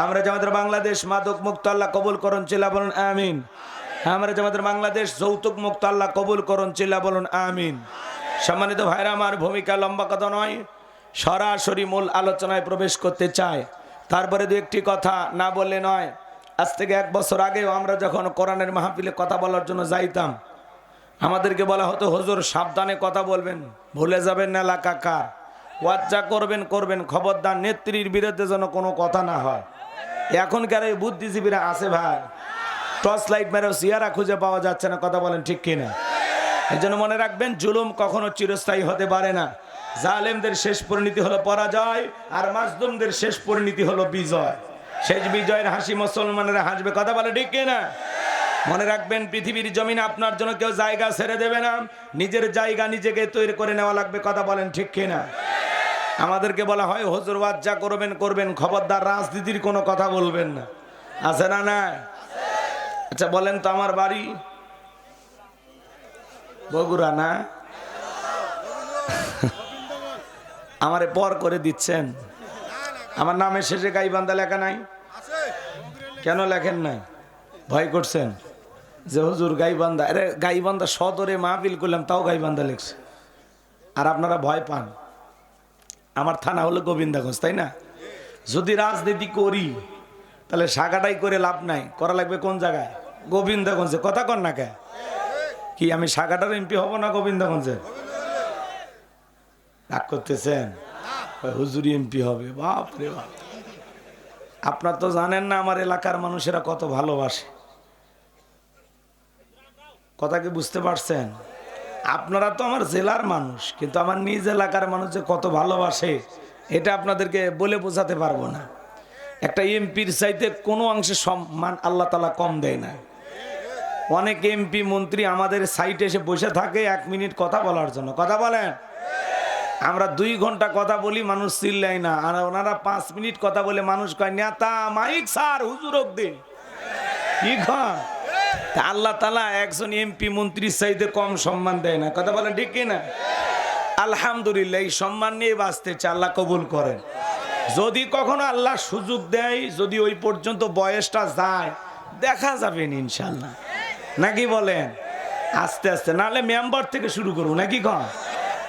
আমরা যে আমাদের বাংলাদেশ মাদক মুক্ত আল্লাহ কবুল করুন, চিল্লা বলুন আমিন। আমরা যে আমাদের বাংলাদেশ যৌতুক মুক্ত আল্লাহ কবুল করুন, চিল্লা বলুন আমিন। সম্মানিত ভাইরা, আমার ভূমিকা লম্বা কথা নয়, সরাসরি মূল আলোচনায় প্রবেশ করতে চাই। তারপরে দু একটি কথা না বললে নয়। আজ থেকে 1 বছর আগেও আমরা যখন কোরআনের মাহফিলে কথা বলার জন্য যাইতাম, আমাদেরকে বলা হতো হুজুর সাবধানে কথা বলবেন, ভুলে যাবেন না এলাকা কার, ওয়াজ্জা করবেন খবরদার নেত্রীর বিরুদ্ধে যেন কোনো কথা না হয়। এখনকার এই বুদ্ধিজীবীরা আছে ভাই, টর্চ লাইট মেরেও সিয়ারা খুঁজে পাওয়া যাচ্ছে না, কথা বলেন ঠিক কিনা? এই জন্য মনে রাখবেন, জুলুম কখনো চিরস্থায়ী হতে পারে না। জালেমদের শেষ পরিণতি হলো পরাজয়, আর মাজলুমদের শেষ পরিণতি হলো বিজয়। শেষ বিজয়ের হাসি মুসলমানেরা হাসবে, কথা বলে ঠিক কিনা? মনে রাখবেন, পৃথিবীর জমিনে আপনার জন্য কেউ জায়গা ছেড়ে দেবে না, নিজের জায়গা নিজেকে তৈরি করে নেওয়া লাগবে, কথা বলেন ঠিক কিনা? আমাদেরকে বলা হয় হুজুর ওয়াজ্জা করবেন খবরদার রাজনীতির কোনো কথা বলবেন না, আছে না? না? আচ্ছা বলেন তো, আমার বাড়ি বগুড়া না? আমারে পর করে দিচ্ছেন, আমার নামের শেষে গাইবান্ধা লেখা নাই, কেন লেখেন নাই? ভয় করছেন যে হুজুর গাইবান্ধা? আরে গাইবান্ধা সদরে মাহফিল করলাম, তাও গাইবান্ধা লিখছে, আর আপনারা ভয় পান। আমার থানা হলো গোবিন্দাগঞ্জ, তাই না? যদি রাজনীতি করি তাহলে শাখাটাই করে লাভ নাই, করা লাগবে কোন জায়গায়? গোবিন্দাগঞ্জে, কথা কন না কে? কি আমি শাখাটার এমপি হব না গোবিন্দাগঞ্জে? রাগ করতেছেন? হুজুরি এমপি হবে? বাপ রে বাপ! আপনার তো জানেন না আমার এলাকার মানুষেরা কত ভালোবাসে, কথা কি বুঝতে পারছেন? আপনারা তো আমার জেলার মানুষ, কিন্তু আমার নিজ এলাকার মানুষ যে কত ভালোবাসে এটা আপনাদেরকে বলে বোঝাতে পারবো না। একটা এমপির চাইতে কোনো অংশে সম্মান আল্লাহ তাআলা কম দেয় না। অনেক এমপি মন্ত্রী আমাদের সাইটে এসে বসে থাকে 1 মিনিট কথা বলার জন্য, কথা বলেন। আমরা 2 ঘন্টা কথা বলি, মানুষ চিল্লাই না, আর ওনারা 5 মিনিট কথা বলে মানুষ কয় নেতা মাইক স্যার হুজুরক দে, কি কয়? আল্লাহ তাআলা একজন এমপি মন্ত্রীর চাইতে কম সম্মান দেয় না, কথা বলেন ঠিক কিনা? আলহামদুলিল্লাহ, এই সম্মান নিয়ে বাঁচতে চাই, আল্লাহ কবুল করেন। যদি কখনো আল্লাহ সুযোগ দেয়, যদি ওই পর্যন্ত বয়সটা যায়, দেখা যাবেন ইনশাল্লাহ, নাকি বলেন? আস্তে আস্তে, নাহলে মেম্বার থেকে শুরু করবো, নাকি কন?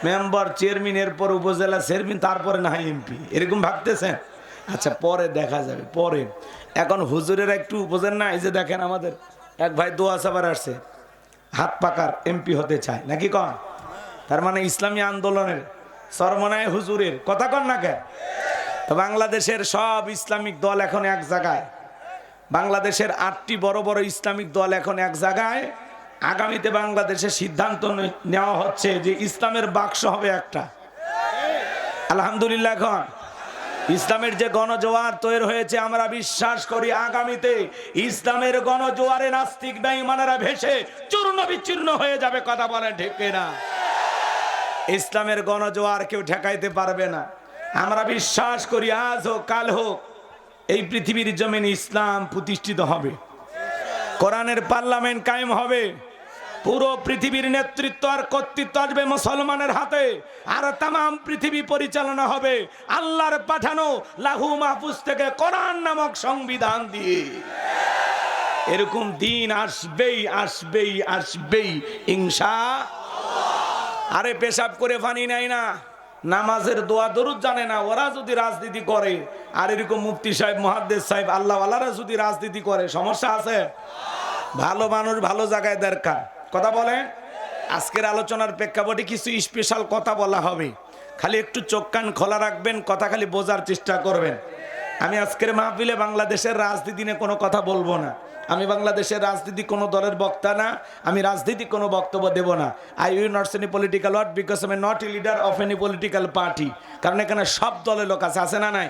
মেম্বার, চেয়ারম্যান, এরপর উপজেলা চেয়ারম্যান, তারপরে না হয় এমপি, এরকম ভাবতেছেন? আচ্ছা পরে দেখা যাবে, পরে। এখন হুজুরেরা একটু বোঝেন না, এই যে দেখেন আমাদের এক ভাই দোয়া সাবার আসছে, হাত পাকার এমপি হতে চায়, নাকি কন? তার মানে ইসলামী আন্দোলনের সরমনায় হুজুরের, কথা কন না কে? তো বাংলাদেশের সব ইসলামিক দল এখন এক জায়গায়, বাংলাদেশের 8টি বড় বড় ইসলামিক দল এখন এক জায়গায়। আগামীতে বাংলাদেশে সিদ্ধান্ত নেওয়া হচ্ছে যে ইসলামের বাক্স হবে একটা, আলহামদুলিল্লাহ। এখন ইসলামের যে গণজোয়ার তৈরি হয়েছে, আমরা বিশ্বাস করি আগামীতে ইসলামের গণজোয়ারে নাস্তিক বেঈমানেরা ভেসে চূর্ণ বিচূর্ণ হয়ে যাবে, কথা বলেন ঠিক কিনা? ইসলামের গণজোয়ার কেউ ঠেকাইতে পারবে না। আমরা বিশ্বাস করি আজ হোক কাল হোক এই পৃথিবীর জমিনে ইসলাম প্রতিষ্ঠিত হবে, কোরআনের পার্লামেন্ট কায়েম হবে, পুরো পৃথিবীর নেতৃত্ব আর কর্তৃত্ব আসবে মুসলমানের হাতে, আর তামাম পৃথিবী পরিচালনা হবে আল্লাহর পাঠানো লাহু মাহফুজ থেকে কোরআন নামক সংবিধান দিয়ে। এরকম দিন আসবেই আসবেই আসবেই ইনশাআল্লাহ। আরে পেশাব করে পানি নাই না, নামাজের দোয়া দরুদ জানে না, ওরা যদি রাজনীতি করে, আর এরকম মুফতি সাহেব, মুহাদ্দিস সাহেব, আল্লাহওয়ালারা যদি রাজনীতি করে, সমস্যা আছে? ভালো মানুষ ভালো জায়গায় দরকার, কথা বলেন। আজকের আলোচনার প্রেক্ষাপটে কিছু স্পেশাল কথা বলা হবে, খালি একটু চোখ কান খোলা রাখবেন, কথা খালি বোঝার চেষ্টা করবেন। আমি আজকের মাহফিলে বাংলাদেশের রাজনীতি নিয়ে কোনো কথা বলবো না, আমি বাংলাদেশের রাজনীতি কোনো দলের বক্তা না, আমি রাজনীতি কোনো বক্তব্য দেব না। I will not any political word because I am not a leader of any political party. কারণ এখানে সব দলের লোক আছে, আছে না নাই?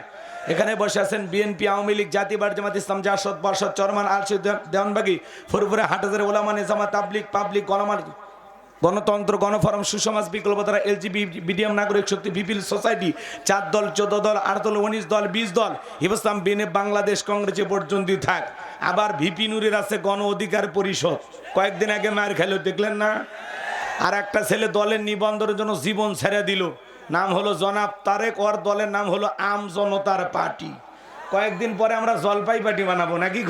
এখানে বসে আছেন বিএনপি, আওয়ামী লীগ, জাতীয় জামাত ইসলাম, জাসদ, বাসদ, চরমান, আরশি, দেওয়ানবাগি, ফুরফুরা, হাটহাজারী, ওলামা, নিজামাত, তাবলিগ, পাবলিক, গণতন্ত্র, গণফোরাম, সুসমাজ, বিকল্পধারা, এলজিবিটি, বিডিএম, নাগরিক শক্তি, পিপল সোসাইটি, 4 দল, 14 দল, 8 দল, 19 দল, 20 দল, হিফাজলাম, বিএনএফ, বাংলাদেশ কংগ্রেসে পর্যন্ত থাক। আবার ভিপি নুরের আছে গণ অধিকার পরিষদ, কয়েকদিন আগে মায়ের খেলো দেখলেন না? আর একটা ছেলে দলের নিবন্ধের জন্য জীবন ছেড়ে দিল, নাম হলো জনাব তারেক, ওর দলের নাম হলো আম জনতার পার্টি। কয়েকদিন পরে আমরা জলপাই পার্টি বানাবো নাকি?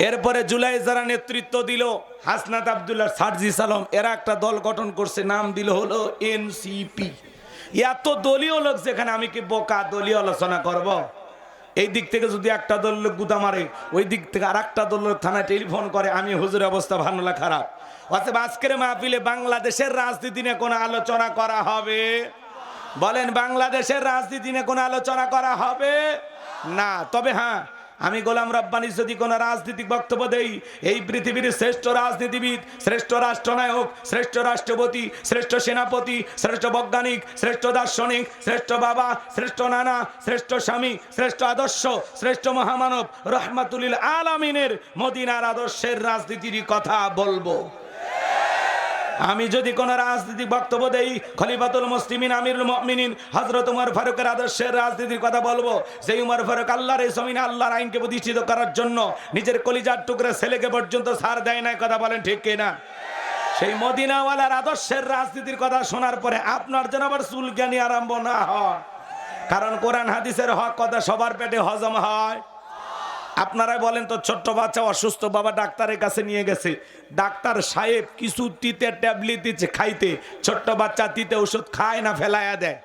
এরপরে জুলাই যারা নেতৃত্ব দিল, হাসনাত আব্দুল্লাহ, সার্জিস আলম, এরা একটা দল গঠন করছে, নাম দিল হলো এনসিপি। এত দলীয় লোক যেখানে, আমি কি বোকা দলীয় আলোচনা করব? এই দিক থেকে যদি একটা দল লোক গুতা মারে, ওই দিক থেকে আর একটা দল লোক থানায় টেলিফোন করে, আমি হুজুরের অবস্থা ভালো না খারাপ। অতএব আজকের মাহফিলে বাংলাদেশের রাজনীতি নিয়ে কোনো আলোচনা করা হবে? বলেন, বাংলাদেশের রাজনীতি নিয়ে কোনো আলোচনা করা হবে না। তবে হ্যাঁ, আমি গোলাম রব্বানী যদি কোনো রাজনৈতিক বক্তব্য দেই, এই পৃথিবীর শ্রেষ্ঠ রাজনীতিবিদ, শ্রেষ্ঠ রাষ্ট্রনায়ক, শ্রেষ্ঠ রাষ্ট্রপতি, শ্রেষ্ঠ সেনাপতি, শ্রেষ্ঠ বৈজ্ঞানিক, শ্রেষ্ঠ দার্শনিক, শ্রেষ্ঠ বাবা, শ্রেষ্ঠ নানা, শ্রেষ্ঠ স্বামী, শ্রেষ্ঠ আদর্শ, শ্রেষ্ঠ মহামানব রহমাতুল আলামিনের মদিনার আদর্শের রাজনীতির কথা বলবো। আমি যদি কোন রাজনীতিক বক্তব্য দেই, খলিফাতুল মুসলিমিন আমিরুল মুমিনিন হযরত ওমর ফারুকের আদর্শের রাজনীতির কথা বলবো। সেই ওমর ফারুক আল্লাহর এই জমিনে আল্লাহর আইনকে প্রতিষ্ঠিত করার জন্য নিজের কলিজার টুকরা ছেলেকে পর্যন্ত ছাড় দেয় না, কথা বলেন ঠিক কিনা? সেই মদিনাওয়ালার আদর্শের রাজনীতির কথা শোনার পরে আপনার যেন আবার চুলকানি আরম্ভ না হয়, কারণ কোরআন হাদিসের হক কথা সবার পেটে হজম হয়। আপনারাই বলেন তো, ছোট্ট বাচ্চা অসুস্থ, বাবা ডাক্তারের কাছে নিয়ে গেছে, ডাক্তার সাহেব কিছু তিতে ট্যাবলেট দিচ্ছে খাইতে, ছোট্ট বাচ্চা তিতে ওষুধ খায় না ফেলাইয়া দেয়?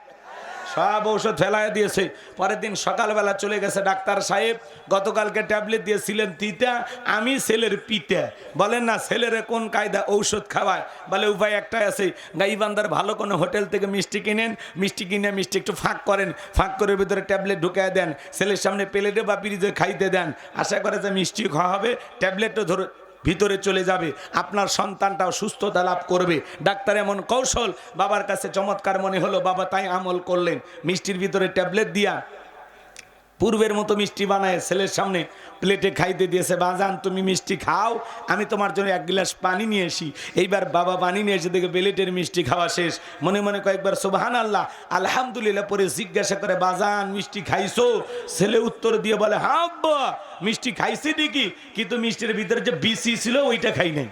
সব ঔষধ ফেলাইয়া দিয়েছে। পরের দিন সকালবেলা চলে গেছে, ডাক্তার সাহেব গতকালকে ট্যাবলেট দিয়েছিলেন তিতা, আমি ছেলের পিতা। বলেন না, ছেলের কোন কায়দা ঔষধ খাওয়ায়? বলে উপায় একটাই আছে, গাইবান্ধার ভালো কোনো হোটেল থেকে মিষ্টি কিনেন, মিষ্টি কিনে মিষ্টি একটু ফাঁক করেন, ফাঁক করে ভিতরে ট্যাবলেট ঢুকায় দেন, ছেলের সামনে প্লেটে বা পিরিজে খাইতে দেন, আশা করে যে মিষ্টি খাওয়া হবে, ট্যাবলেটও ধরে ভিতরে চলে যাবে, আপনার সন্তানটাও সুস্থতা লাভ করবে। ডাক্তার এমন কৌশল বাবার কাছে চমৎকার মনে হলো, বাবা তাই আমল করলেন। মিষ্টির ভিতরে ট্যাবলেট দিয়া পূর্বের মতো মিষ্টি বানায় ছেলের সামনে প্লেটে খাইতে দিয়েছে। বাজান তুমি মিষ্টি খাও, আমি তোমার জন্য এক গ্লাস পানি নিয়ে আসি। এইবার বাবা পানি নিয়ে এসে দেখে প্লেটের মিষ্টি খাওয়া শেষ। মনে মনে কয়েকবার সুবহানাল্লাহ আলহামদুলিল্লাহ পরে জিজ্ঞাসা করে, বাজান মিষ্টি খাইছো? ছেলে উত্তর দিয়ে বলে, হ্যাঁ আব্বা মিষ্টি খাইছি ঠিকই, কিন্তু মিষ্টির ভিতরে যে বিসি ছিল ওইটা খাই নাই।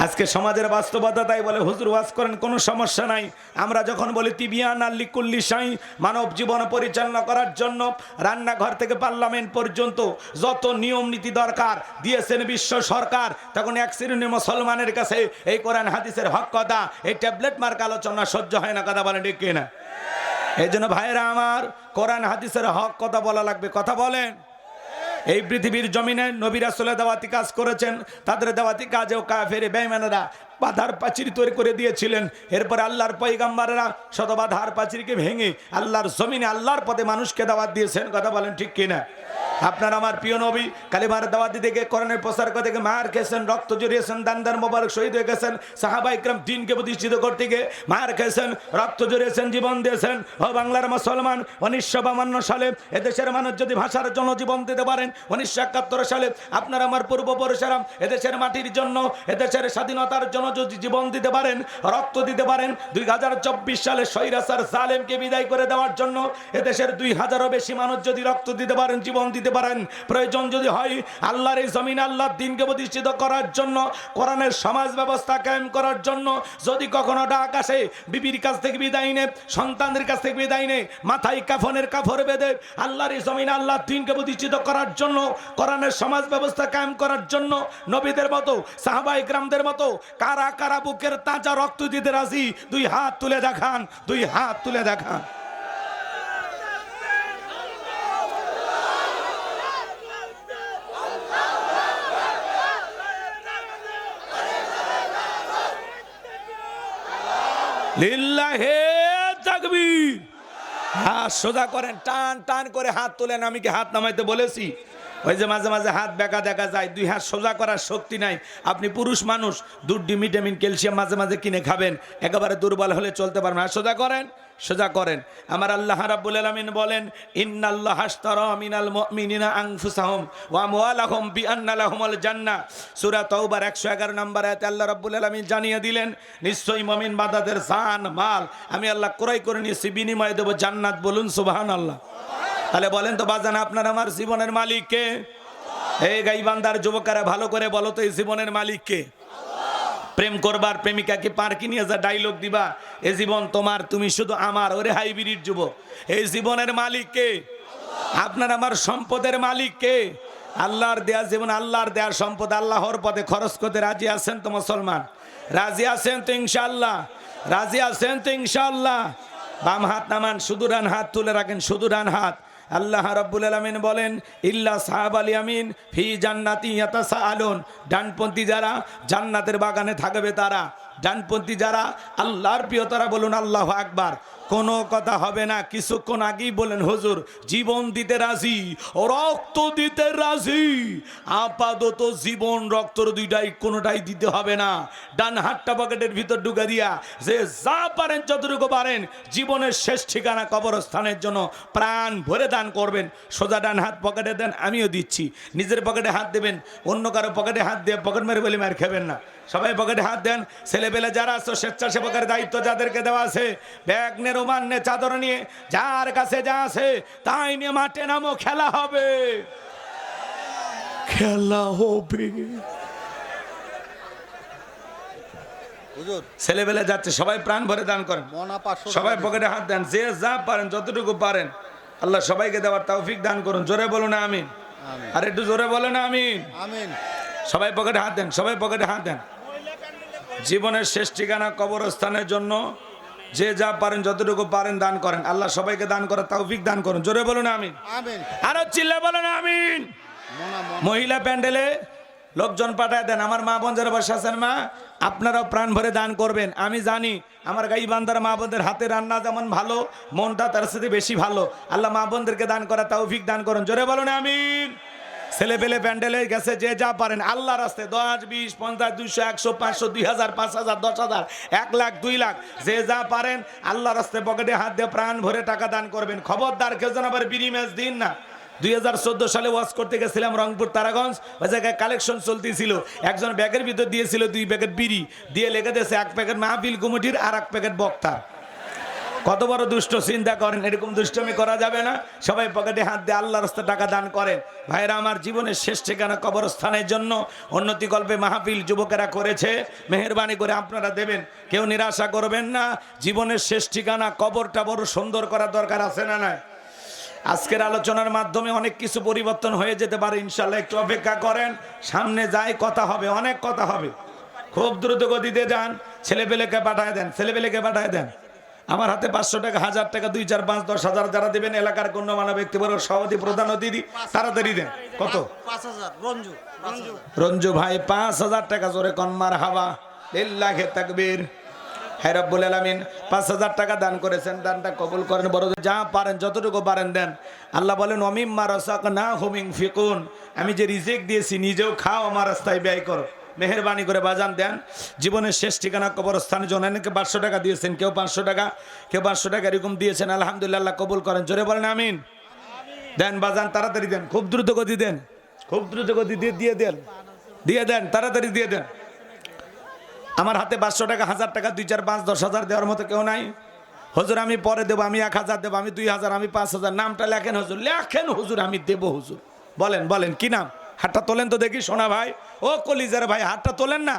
আজকে সমাজের বাস্তবতা তাই বলে, হুজুর ওয়াজ করেন, কোনো সমস্যা নাই। আমরা যখন বলি তিবিয়ান আল্লি কুল্লি শাই, মানব জীবন পরিচালনা করার জন্য রান্নাঘর থেকে পার্লামেন্ট পর্যন্ত যত নিয়ম নীতি দরকার দিয়েছেন বিশ্ব সরকার, তখন এক শ্রেণীর মুসলমানের কাছে এই কোরআন হাদিসের হক কথা, এই ট্যাবলেট মার্ক আলোচনা সহ্য হয় না, কথা বলেন ঠিক কিনা? এই জন্য ভাইরা আমার, কোরআন হাদিসের হক কথা বলা লাগবে, কথা বলেন। এই পৃথিবীর জমিনে নবী রাসূলের দাওয়াতি কাজ করেছেন, তাদের দাওয়াতি কাজেও কাফের বেঈমানেরা বাধার প্রাচীর তৈরি করে দিয়েছিলেন। এরপরে আল্লাহর পয়গম্বরেরা শত বাধার প্রাচীরকে ভেঙে আল্লাহর জমিনে আল্লাহর পথে মানুষকে দাওয়াত দিয়েছেন, কথা বলেন ঠিক কিনা? আপনার আমার প্রিয় নবী কালিমার দাওয়াত দিতে গিয়ে, কোরআনের প্রচার করতে গিয়ে মার খেয়েছেন, রক্ত জড়িয়েছেন, দান মোবারক শহীদ হয়ে গেছেন। সাহাবা ইকরাম দ্বীনকে প্রতিষ্ঠিত করতে গিয়ে মার খেয়েছেন, রক্ত জড়িয়েছেন, জীবন দিয়েছেন। ও বাংলার মুসলমান, 1952 সালে এদেশের মানুষ যদি ভাষার জন্য জীবন দিতে পারেন, 1971 সালে আপনার আমার পূর্বপুরুষেরা এদেশের মাটির জন্য, এদেশের স্বাধীনতার জন্য যদি জীবন দিতে পারেন, রক্ত দিতে পারেন, 2024 সালে স্বৈরাচার জালেমকে বিদায় করে দেওয়ার জন্য এদেশের 2000-এরও বেশি মানুষ যদি রক্ত দিতে পারেন, জীবন দিতে পারেন, প্রয়োজন যদি হয় আল্লাহর এই জমিন আল্লাহর দ্বীনকে প্রতিষ্ঠিত করার জন্য, কোরআনের সমাজ ব্যবস্থা কায়েম করার জন্য যদি কখনো ডাক আসে, বিবির কাছ থেকে বিদায় নে, সন্তানদের কাছ থেকে বিদায় নে, মাথায় কাফনের কাপড় বেঁধে আল্লাহর এই জমিন আল্লাহর দ্বীনকে প্রতিষ্ঠিত করার জন্য, কোরআনের সমাজ ব্যবস্থা কায়েম করার জন্য নবীদের মতো, সাহাবা ইকরামদের মতো কারা কারা বুকের তাজা রক্ত দিতে রাজি? দুই হাত তুলে দেখান, দুই হাত তুলে দেখান। লিল্লাহে তাকবীর। হাত সোজা করেন, টান টান করে হাত তোলেন। আমি কি হাত নামাইতে বলেছি? ওই যে মাঝে মাঝে হাত বেঁকা দেখা যায়, দুই হাত সোজা করার শক্তি নাই। আপনি পুরুষ মানুষ, দুধ, ভিটামিন, ক্যালসিয়াম মাঝে মাঝে কিনে খাবেন, একেবারে দুর্বল হলে চলতে পারবেন না। সোজা করেন, সোজা করেন। আমার আল্লাহ রাব্বুল আলামিন বলেন, ইন্নাল্লাহা আশতারা মিনাল মুমিনিনা আনফুসাহুম ওয়া আমওয়ালাহুম বিআন্না লাহুমুল জান্নাহ। সূরা তাওবার 111 নম্বর আয়াতে আল্লাহ রাব্বুল আলামিন জানিয়ে দিলেন, নিশ্চয়ই মুমিন বান্দাদের জান মাল আমি আল্লাহ ক্রয় করে নিয়েছি, বিনিময়ে দেব জান্নাত। বলুন সুবহানাল্লাহ। তাহলে বলেন তো বাজান, আপনার আমার জীবনের মালিক কে? এই গাইবান্ধার যুবকেরা ভালো করে বলো তো, এই জীবনের মালিক কে? প্রেম করবার প্রেমিকাকে পার্কে নিয়ে যা ডায়লগ দিবা, এ জীবন তোমার, তুমি শুধু আমার। ওরে হাইব্রিড যুবক, এই জীবনের মালিক কে? আপনার আমার সম্পদের মালিক কে? আল্লাহর দেয়া জীবন, আল্লাহর দেয়ার সম্পদ আল্লাহর পথে খরচ করতে রাজি আছেন তো মুসলমান? রাজি আছেন তো ইনশাআল্লাহ? রাজি আছেন তো ইনশাআল্লাহ? বাম হাত নামান, শুধু ডান হাত তুলে রাখেন, শুধু ডান হাত। আল্লাহ রাব্বুল আলামিন বলেন, ইল্লা সাহাবাল ইয়ামিন ফি জান্নাতি ইয়াতাসাআলুন, ডানপন্থী যারা জান্নাতের বাগানে থাকবে তারা। ডানপন্থী যারা আল্লাহর প্রিয় তারা বলুন আল্লাহু আকবার। কোনো কথা হবে না। কিছুক্ষণ আগেই বলেন হুজুর জীবন দিতে রাজি, রক্ত দিতে রাজি। আপাতত জীবন রক্তর দুইটাই কোনোটাই দিতে হবে না। ডান হাতটা পকেটের ভিতর ঢুকে দিয়া যে যা পারেন যতটুকু পারেন জীবনের শেষ ঠিকানা কবরস্থানের জন্য প্রাণ ভরে দান করবেন। সোজা ডান হাত পকেটে দেন, আমিও দিচ্ছি। নিজের পকেটে হাত দেবেন, অন্য কারো পকেটে হাত দিয়ে পকেট মেরে বলে মার খাবেন না। সবাই পকেটে হাত দেন। ছেলেপেলে যারা আছে স্বেচ্ছাসেবকের দায়িত্ব যাদেরকে দেওয়া আছে, ব্যাগ নে, রুমাল নে, চাদর নিয়ে, যার কাছে যা আছে তাই নিয়ে মাঠে নামো, খেলা হবে, খেলা হবে। ছেলেবেলে যাচ্ছে, সবাই প্রাণ ভরে দান করেন, সবাই পকেটে হাত দেন, যে যা পারেন যতটুকু পারেন। আল্লাহ সবাইকে দেওয়ার তৌফিক দান করুন। জোরে বলুন আমিন। আর একটু জোরে বলেন আমিন। সবাই পকেটে হাত দেন, সবাই পকেটে হাত দেন। জীবনের শেষ ঠিকানা কবরস্থানের জন্য যে যা পারেন যতটুকু পারেন দান করেন। আল্লাহ সবাইকে দান করার তৌফিক দান করুন। জোরে বলুন আমিন। আরো চিল্লা বলেন আমিন। মহিলা প্যান্ডেলে লোকজন পাঠায় দেন। আমার মা বোন যারা বসে আছেন, মা আপনারাও প্রাণ ভরে দান করবেন। আমি জানি আমার গাইবান্ধার মা বোনদের হাতে রান্না যেমন ভালো, মনটা তার সাথে বেশি ভালো। আল্লাহ মা বোনদেরকে দান করা তৌফিক দান করুন। জোরে বলুন আমিন। ছেলে পেলে প্যান্ডেলে গেছে, যে যা পারেন আল্লাহ রাস্তায় 10, 20, 50, 200, 100, 500, 2000, 5000, 10,000, 1 লাখ, 2 লাখ, যে যা পারেন আল্লাহ রাস্তায় পকেটে হাত দিয়ে প্রাণ ভরে টাকা দান করবেন। খবরদার কেউ যেন আবার বিড়ি ম্যাচ দিন না। 2014 সালে ওয়াজ করতে গেছিলাম রংপুর তারাগঞ্জ, ওই জায়গায় কালেকশন চলতেছিল। একজন ব্যাগের ভিতর দিয়েছিল 2 প্যাকেট বিড়ি, দিয়ে লেগে দিয়েছে 1 প্যাকেট মাহফিল কমিটির আর 1 প্যাকেট বক্তার। কত বড় দুষ্ট, চিন্তা করেন। এরকম দুষ্টমি করা যাবে না। সবাই পকেটে হাত দিয়ে আল্লাহর রাস্তায় টাকা দান করেন। ভাইরা আমার, জীবনের শেষ ঠিকানা কবরস্থানের জন্য উন্নতি কল্পে মাহফিল যুবকেরা করেছে। মেহেরবানি করে আপনারা দেবেন, কেউ নিরাশা করবেন না। জীবনের শেষ ঠিকানা কবরটা বড় সুন্দর করার দরকার আছে না নাই? আজকের আলোচনার মাধ্যমে অনেক কিছু পরিবর্তন হয়ে যেতে পারে ইনশাল্লাহ। একটু অপেক্ষা করেন, সামনে যাই কথা হবে, অনেক কথা হবে। খুব দ্রুত গতিতে যান। ছেলেপেলেকে পাঠায় দেন, ছেলেপেলেকে পাঠায় দেন। আমার হাতে 500 টাকা, 1000 টাকা, 2, 4, 5, 10,000 যারা দেবেন, এলাকার গণ্যমান্য ব্যক্তিবর্গ, সভাপতি, প্রধান অতিথি, তাড়াতাড়ি দেন। কত? 5000। রঞ্জু ভাই 5000 টাকা। জোরে কন মারহাবা, লিল্লাহি তাকবীর। হে রব্বুল আলামিন 5000 টাকা দান করেছেন, দানটা কবুল করেন। বড় যা পারেন যতটুকু পারেন দেন। আল্লাহ বলেন, ওমিম্মা রাযাকনাহুম ইউনফিকুন, আমি যে রিজিক দিয়েছি নিজেও খাও, আমার রাস্তায় ব্যয় করো। মেহেরবানি করে বাজান দেন। জীবনের শেষ ঠিকানা কবরস্থানের জন্য অনেকে 500 টাকা দিয়েছেন, কেউ 500 টাকা, কেউ 500 টাকা, এরকম দিয়েছেন। আলহামদুলিল্লাহ, কবুল করেন। জোরে বলেন আমিন। দেন বাজান, তাড়াতাড়ি দেন, খুব দ্রুত গতি দেন, খুব দ্রুত গতি দিয়ে দেন, দিয়ে দেন, তাড়াতাড়ি দিয়ে দেন। আমার হাতে 500 টাকা, 1000 টাকা, 2, 4, 5, 10,000 দেওয়ার মতো কেউ নাই? হুজুর আমি পরে দেবো, আমি 1000 দেবো, আমি 2000, আমি 5000। নামটা লেখেন হুজুর, লেখেন হুজুর, আমি দেবো হুজুর। বলেন বলেন কি নাম? হাতটা তোলেন তো দেখি সোনা ভাই, ও কলিজার ভাই, হাতটা তোলেন না।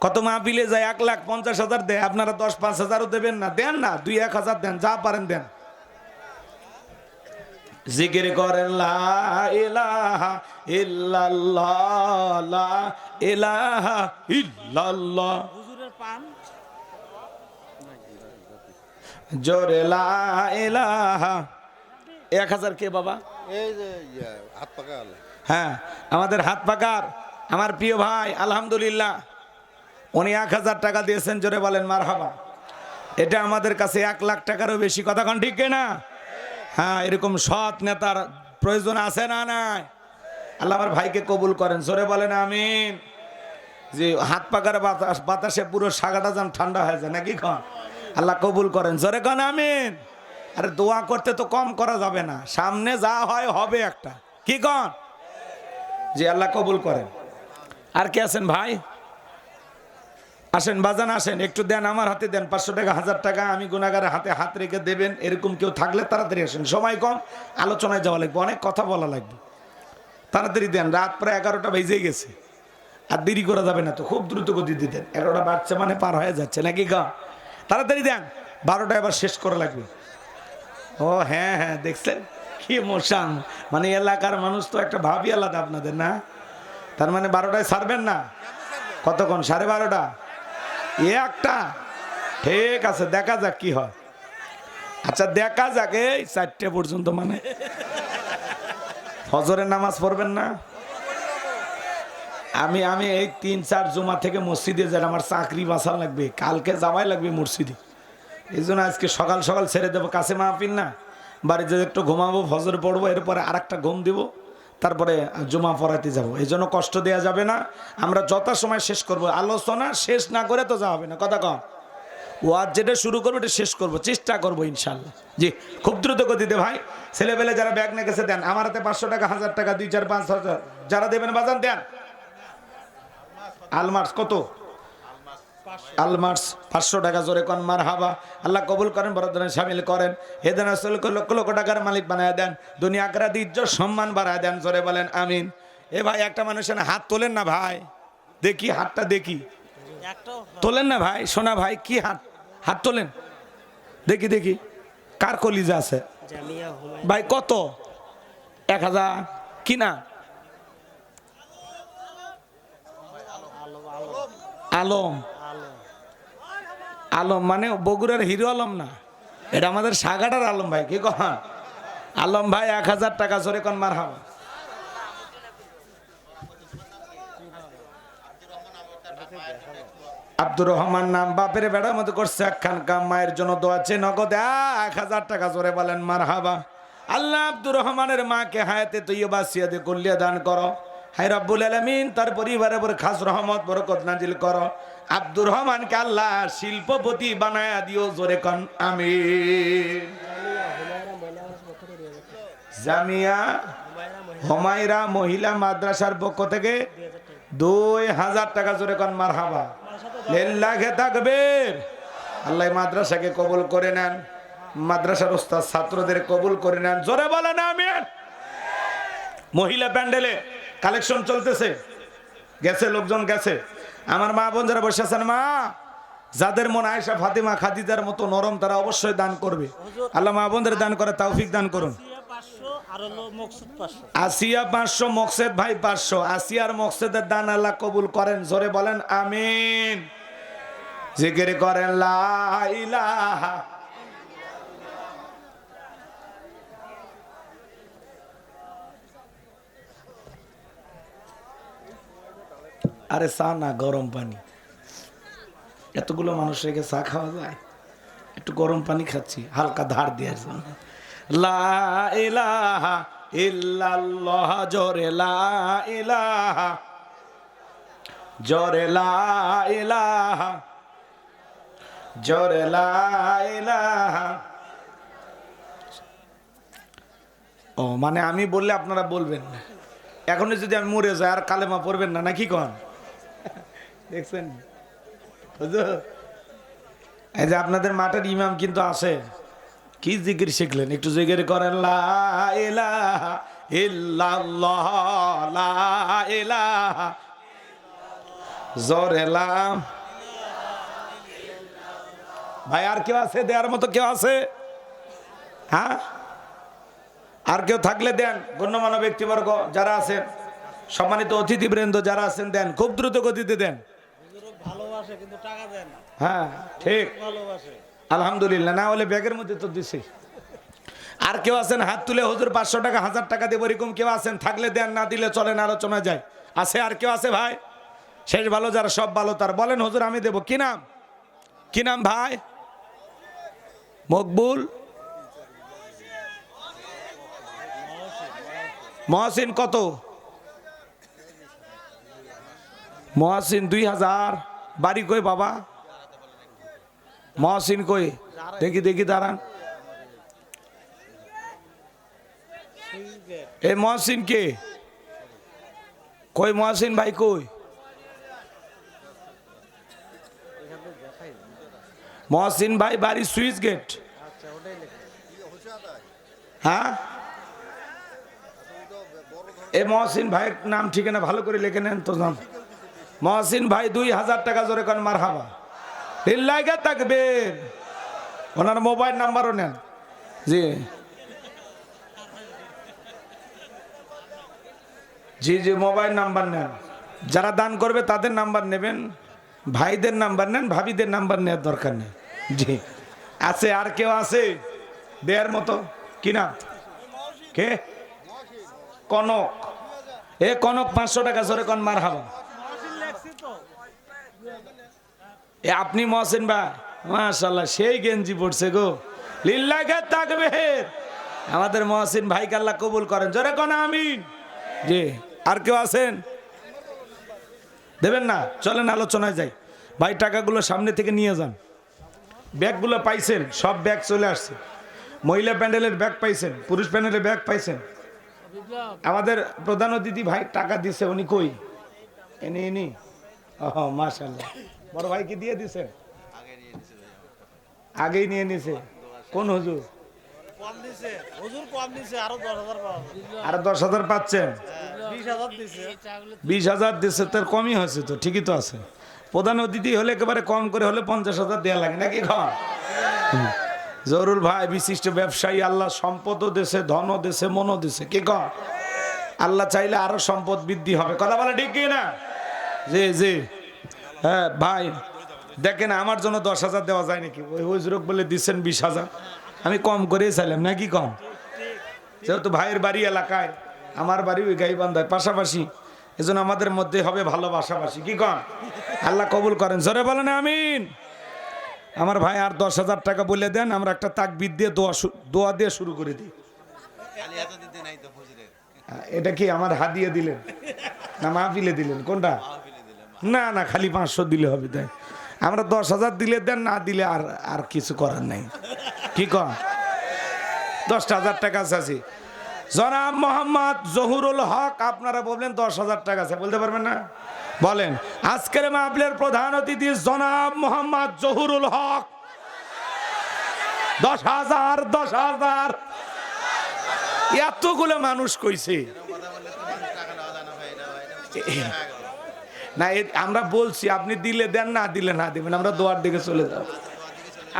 কত মাহফিলে যায় 1,50,000 দেয়, আপনারা 10-5,000ও দেবেন না? দেন না, 2-1,000 দেন, যা পারেন দেন। জিকির করেন লা ইলাহা ইল্লাল্লাহ, লা ইলাহা ইল্লাল্লাহ। হুজুরের পান জোরে লা ইলাহা। 1000 কে বাবা? এই যে হাত পাকা। হ্যাঁ, আমাদের হাত পাকার আমার প্রিয় ভাই, আলহামদুলিল্লাহ উনি 1000 টাকা দিয়েছেন। জোরে বলেন মারহাবা। এটা আমাদের কাছে 1 লাখ টাকারও বেশি। কথা কোন ঠিক না? হ্যাঁ, এরকম সৎ নেতার প্রয়োজন আছে না নাই? আল্লাহ আমার ভাইকে কবুল করেন। জোরে বলেন আমিন। যে হাত পাকার বাতাসে পুরো সাগাটা যেন ঠান্ডা হয়ে যায় নাকি কন? আল্লাহ কবুল করেন। জোরে কন আমিন। আরে দোয়া করতে তো কম করা যাবে না, সামনে যা হয় হবে একটা, কি কন? যে আল্লাহ কবুল করেন। আর কে আছেন ভাই? আসেন বাজান, আসেন, একটু দেন, আমার হাতে দেন। 500 টাকা, 1000 টাকা আমি গুনাহগারের হাতে হাত রেখে দেবেন। এরকম কেউ থাকলে তাড়াতাড়ি আসেন। সময় কম, আলোচনায় যাওয়া লাগবে, অনেক কথা বলা লাগবে। তাড়াতাড়ি দেন, রাত প্রায় 11টা বেজে গেছে। আর দেরি করা যাবে না তো, খুব দ্রুত গতি দিতেন। 11টা বাচ্চা মানে পার হয়ে যাচ্ছে নাকি গা, তাড়াতাড়ি দেন, 12টা এবার শেষ করা লাগবে। ও হ্যাঁ হ্যাঁ, দেখছেন কি মোশান, মানে এলাকার মানুষ তো একটা ভাবই আলাদা আপনাদের না। তার মানে 12টায় ছাড়বেন না, কতক্ষণ, 12:30? একটা, ঠিক আছে, দেখা যাক কি হয়। আচ্ছা দেখা যাক, এই 4টে পর্যন্ত, মানে ফজরের নামাজ পড়বেন না? আমি এই 3-4 জুমা থেকে মসজিদে যাই, আমার চাকরি বাঁচা লাগবে, কালকে যাওয়াই লাগবে মসজিদে। এই জন্য আজকে সকাল সকাল ছেড়ে দেবো, কাছে মাহফিল না, বাড়িতে একটু ঘুমাবো, ফজর পড়বো, এরপরে আর একটা ঘুম দিব, তারপরে জুমা পড়াতে যাব। এই জন্য কষ্ট দেওয়া যাবে না, আমরা যথাসময় শেষ করব। আলোচনা শেষ না করে তো যাওয়া হবে না, কথা কম। ওয়াজ যেটা শুরু করবো এটা শেষ করবো, চেষ্টা করবো ইনশাল্লাহ। জি, খুব দ্রুত গতিতে ভাই। ছেলেবেলে যারা ব্যাগ নিয়ে গেছে দেন, আমার হাতে 500 টাকা, 1000 টাকা, 2, 4, 5, 6 যারা দেবেন বাজান দেন। আলমার্স কত? আলমার্স 500 টাকা, জোরে কোন মারহাবা। আল্লাহ কবুল করেন, বড়দের শামিল করেন, হেদান লক্ষ লক্ষ টাকার মালিক বানায় দেন, দুনিয়া আখিরাত ইজ্জত সম্মান বাড়ায় দেন, জোরে বলেন আমিন। এ ভাই একটা মানুষের হাত তোলেন না ভাই, দেখি হাতটা দেখি, তোলেন না ভাই, সোনা ভাই, কি হাত, হাত তোলেন দেখি দেখি, কার কলিজা আছে ভাই? কত? 1000 কি না? আলম, আলম মানে বগুড়ার হিরো আলম না, এটা আমাদের সাগাটার আলম ভাই, কি কন? আলম ভাই 1000 টাকা, জোরে কোন মারহাবা। আব্দুর রহমান নাম, বাপের বেড়ার মতো করছে একখান কাম, মায়ের জন্য দোয়াচ্ছে, নগদ 1000 টাকা, জোরে বলেন মারহাবা। আল্লাহ আব্দুর রহমানের মাকে হায়াতে তৈয়বা সিয়াদে কুল্লিয়া দান করো, হায় রব্বুল আলামিন তার পরিবারের উপর খাস রহমত বরকত নাজিল করো। আব্দুর রহমানকে আল্লাহ শিল্পপতি বানায়া দিও, জোরে কোন আমিন। জামিয়া হুমায়রা মহিলা মাদ্রাসার পক্ষ থেকে 2000 টাকা, জোরে কোন মারহাবা। লিল্লাহি তাকবীর। আল্লাহ মাদ্রাসাকে কবুল করে নেন, মাদ্রাসার উস্তাদ ছাত্রদের কবুল করে নেন, জোরে বলেন আমিন। মহিলা প্যান্ডেলে কালেকশন চলতেছে, গেছে লোকজন গেছে, আমার মা বোন যারা বসে আছেন, মা যাদের মন আয়েশা ফাতিমা খাদিজার মতো নরম, তারা অবশ্যই দান করবে। আল্লাহ মা বোনদের দান করে তৌফিক দান করুন। আসিয়া 500, মকসেদ ভাই 500, আসিয়ার মকসেদের দান আল্লাহ কবুল করেন, জোরে বলেন আমিন। জিকির করেন লা ইলাহা। আরে চা না, গরম পানি, এতগুলো মানুষ রেখে চা খাওয়া যায়? একটু গরম পানি খাচ্ছি, হালকা ধার দিয়ে। লা ইলাহা ইল্লাল্লাহ, জোরে লা ইলাহা, জোরে লা ইলাহা, জোরে লা ইলাহা। ও মানে আমি বললে আপনারা বলবেন না, এখনই যদি আমি মরে যাই আর কালেমা পড়বেন না, নাকি কন? দেখছেন এই যে আপনাদের মাঠের ইমাম কিন্তু আছে, কি জিকির শিখলেন? একটু জিকির করেন লা ইলাহা ইল্লাল্লাহ, লা ইলাহা, জোরে লা। ভাই আর কেউ আছে দেওয়ার মতো? কেউ আছে? হ্যাঁ, আর কেউ থাকলে দেন। গণ্যমান্য ব্যক্তিবর্গ যারা আছেন, সম্মানিত অতিথিবৃন্দ যারা আছেন, দেন, খুব দ্রুত গতিতে দেন। হ্যাঁ ঠিক, আলহামদুলিল্লাহ, না হলে ব্যাগের মধ্যে তো দিছি। আর কেউ আছেন হাত তুলে, হুজুর 500 টাকা 1000 টাকা দেবো, এরকম কেউ আছেন? থাকলে দেন, না দিলে চলেন, আলোচনা যায়। আছে আর কেউ আছে ভাই? শেষ ভালো যারা, সব ভালো তার, বলেন হুজুর আমি দেবো। কি নাম, কি নাম ভাই? মকবুল, মহসিন কত? মহসিন 2000। বাড়ি কই বাবা? মহসিন কই? দেখি দেখি দাঁড়ান। এই মহসিন কে? কই মহসিন ভাই কই? মহসিন ভাই বাড়ি সুইচ গেট। হ্যাঁ, এই মহসিন ভাইয়ের নাম ঠিকানা ভালো করে লিখে নেন তো। নাম মহসিন ভাই 2000 টাকা জোরে কোন মারহাবা লিল্লাহি তাকবীর। ওনার মোবাইল নাম্বারও নেন। জি জি জি মোবাইল নাম্বার নেন, যারা দান করবে তাদের নাম্বার নেবেন, ভাইদের নাম্বার নেন, ভাবিদের নাম্বার নেওয়ার দরকার নেই। জি আছে, আর কেউ আছে দেয়ার মতো কিনা? কে? কনক, এ কনক 500 টাকা জোরে কোন মারহাবা। এ আপনি মহসিন ভাই মাশাআল্লাহ সেই গেঞ্জি পড়ছে গো, লিল্লাহি তাকবীর। আমাদের মহসিন ভাইকে আল্লাহ কবুল করেন, জোরে কোন আমিন। জি আর কেউ আছেন? দেবেন না? চলেন আলোচনায় যাই। ভাই টাকাগুলো সামনে থেকে নিয়ে যান। ব্যাগগুলো পাইছেন? সব ব্যাগ চলে আসছে। মহিলা প্যান্ডেলের ব্যাগ পাইছেন, পুরুষ প্যান্ডেলের ব্যাগ পাইছেন। আমাদের প্রধান অতিথি ভাই টাকা দিছে, উনি কই? এনি ও মাশাআল্লাহ, বড় ভাই কি দিয়ে দিছে? আগেই নিয়ে নিছে। কোন হুজুর? কম দিছে হুজুর, কম দিছে, আরো 10,000 পাবো। আরো 10,000 পাচ্ছেন? 20,000 দিছে। 20,000 দিছে, তার কমই হয়েছে তো, ঠিকই তো আছে। প্রধান অতিথি হলে একেবারে কম করে হলে 50,000 দেওয়া লাগে নাকি? খাওয়া জরুল ভাই বিশিষ্ট ব্যবসায়ী, আল্লাহ সম্পদও দেশে, ধনও দেশে, মনও দেশে, কি কম? আল্লাহ চাইলে আরো সম্পদ বৃদ্ধি হবে, কথা বলে ঠিক কি না? জি জি হ্যাঁ ভাই দেখেন, আমার জন্য 10,000 দেওয়া যায় নাকি? ওই হুজুরক বলে দিচ্ছেন 20,000, আমি কম করেই চাইলাম নাকি? কম, যেহেতু ভাইয়ের বাড়ি এলাকায়, আমার বাড়ি ওই গাইবান্ধায় পাশাপাশি, এজন্য আমাদের মধ্যে হবে ভালোবাসাবাসি, কি কন? আল্লাহ কবুল করেন, জোরে বলেন আমিন। আমার ভাই আর 10,000 টাকা বলে দেন, আমরা একটা তাকবীর দিয়ে দোয়া দিয়ে শুরু করে দিই। এটা কি আমার হাদিয়া দিলেন না মাহফিলে দিলেন? কোনটা? না না, খালি 500 দিলে হবে। তাই আমরা 10,000 দিলে দেন, না দিলে আর আর কিছু করার নাই, কি কন? 10,000 টাকা আছে। জনাব মোহাম্মদ জহুরুল হক, আপনারা বললেন 10,000 টাকা আছে, বলতে পারবেন না? বলেন। আজকের মাহফিলের প্রধান অতিথি জনাব মোহাম্মদ জহুরুল হক, 10,000 10,000। এতগুলো মানুষ কইছে না, আমরা বলছি আপনি দিলে দেন, না দিলে না দিবেন, আমরা দোয়ার দিকে চলে যাব।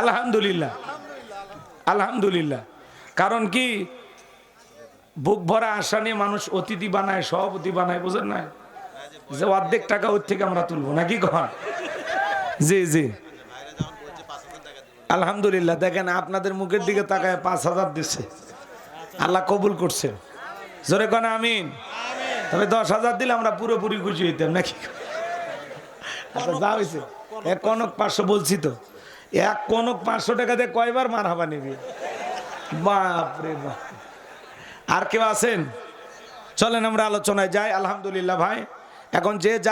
আলহামদুলিল্লাহ আলহামদুলিল্লাহ। কারণ কি, বুক ভরা আশা নিয়ে মানুষ অতিথি বানায়, সভাপতি বানায়, বুঝেন না? যে অর্ধেক টাকা ওর থেকে আমরা তুলবো নাকি কখন? জি জি আলহামদুলিল্লাহ। দেখেন আপনাদের মুখের দিকে তাকায় 5,000 দিচ্ছে, আল্লাহ কবুল করছেন, জোরে কোন আমিন। তবে 10,000 দিলে আমরা পুরোপুরি খুশি হইতাম নাকি? আচ্ছা যা হয়েছে, এক কনক 500 বলছি তো, এক কনক 500 টাকা দিয়ে কয়বার মারহাবা নিবি? বাপরে বাপ। আর কেউ আছেন? চলেন আমরা আলোচনায় যাই। আলহামদুলিল্লাহ ভাই, এখন যে যা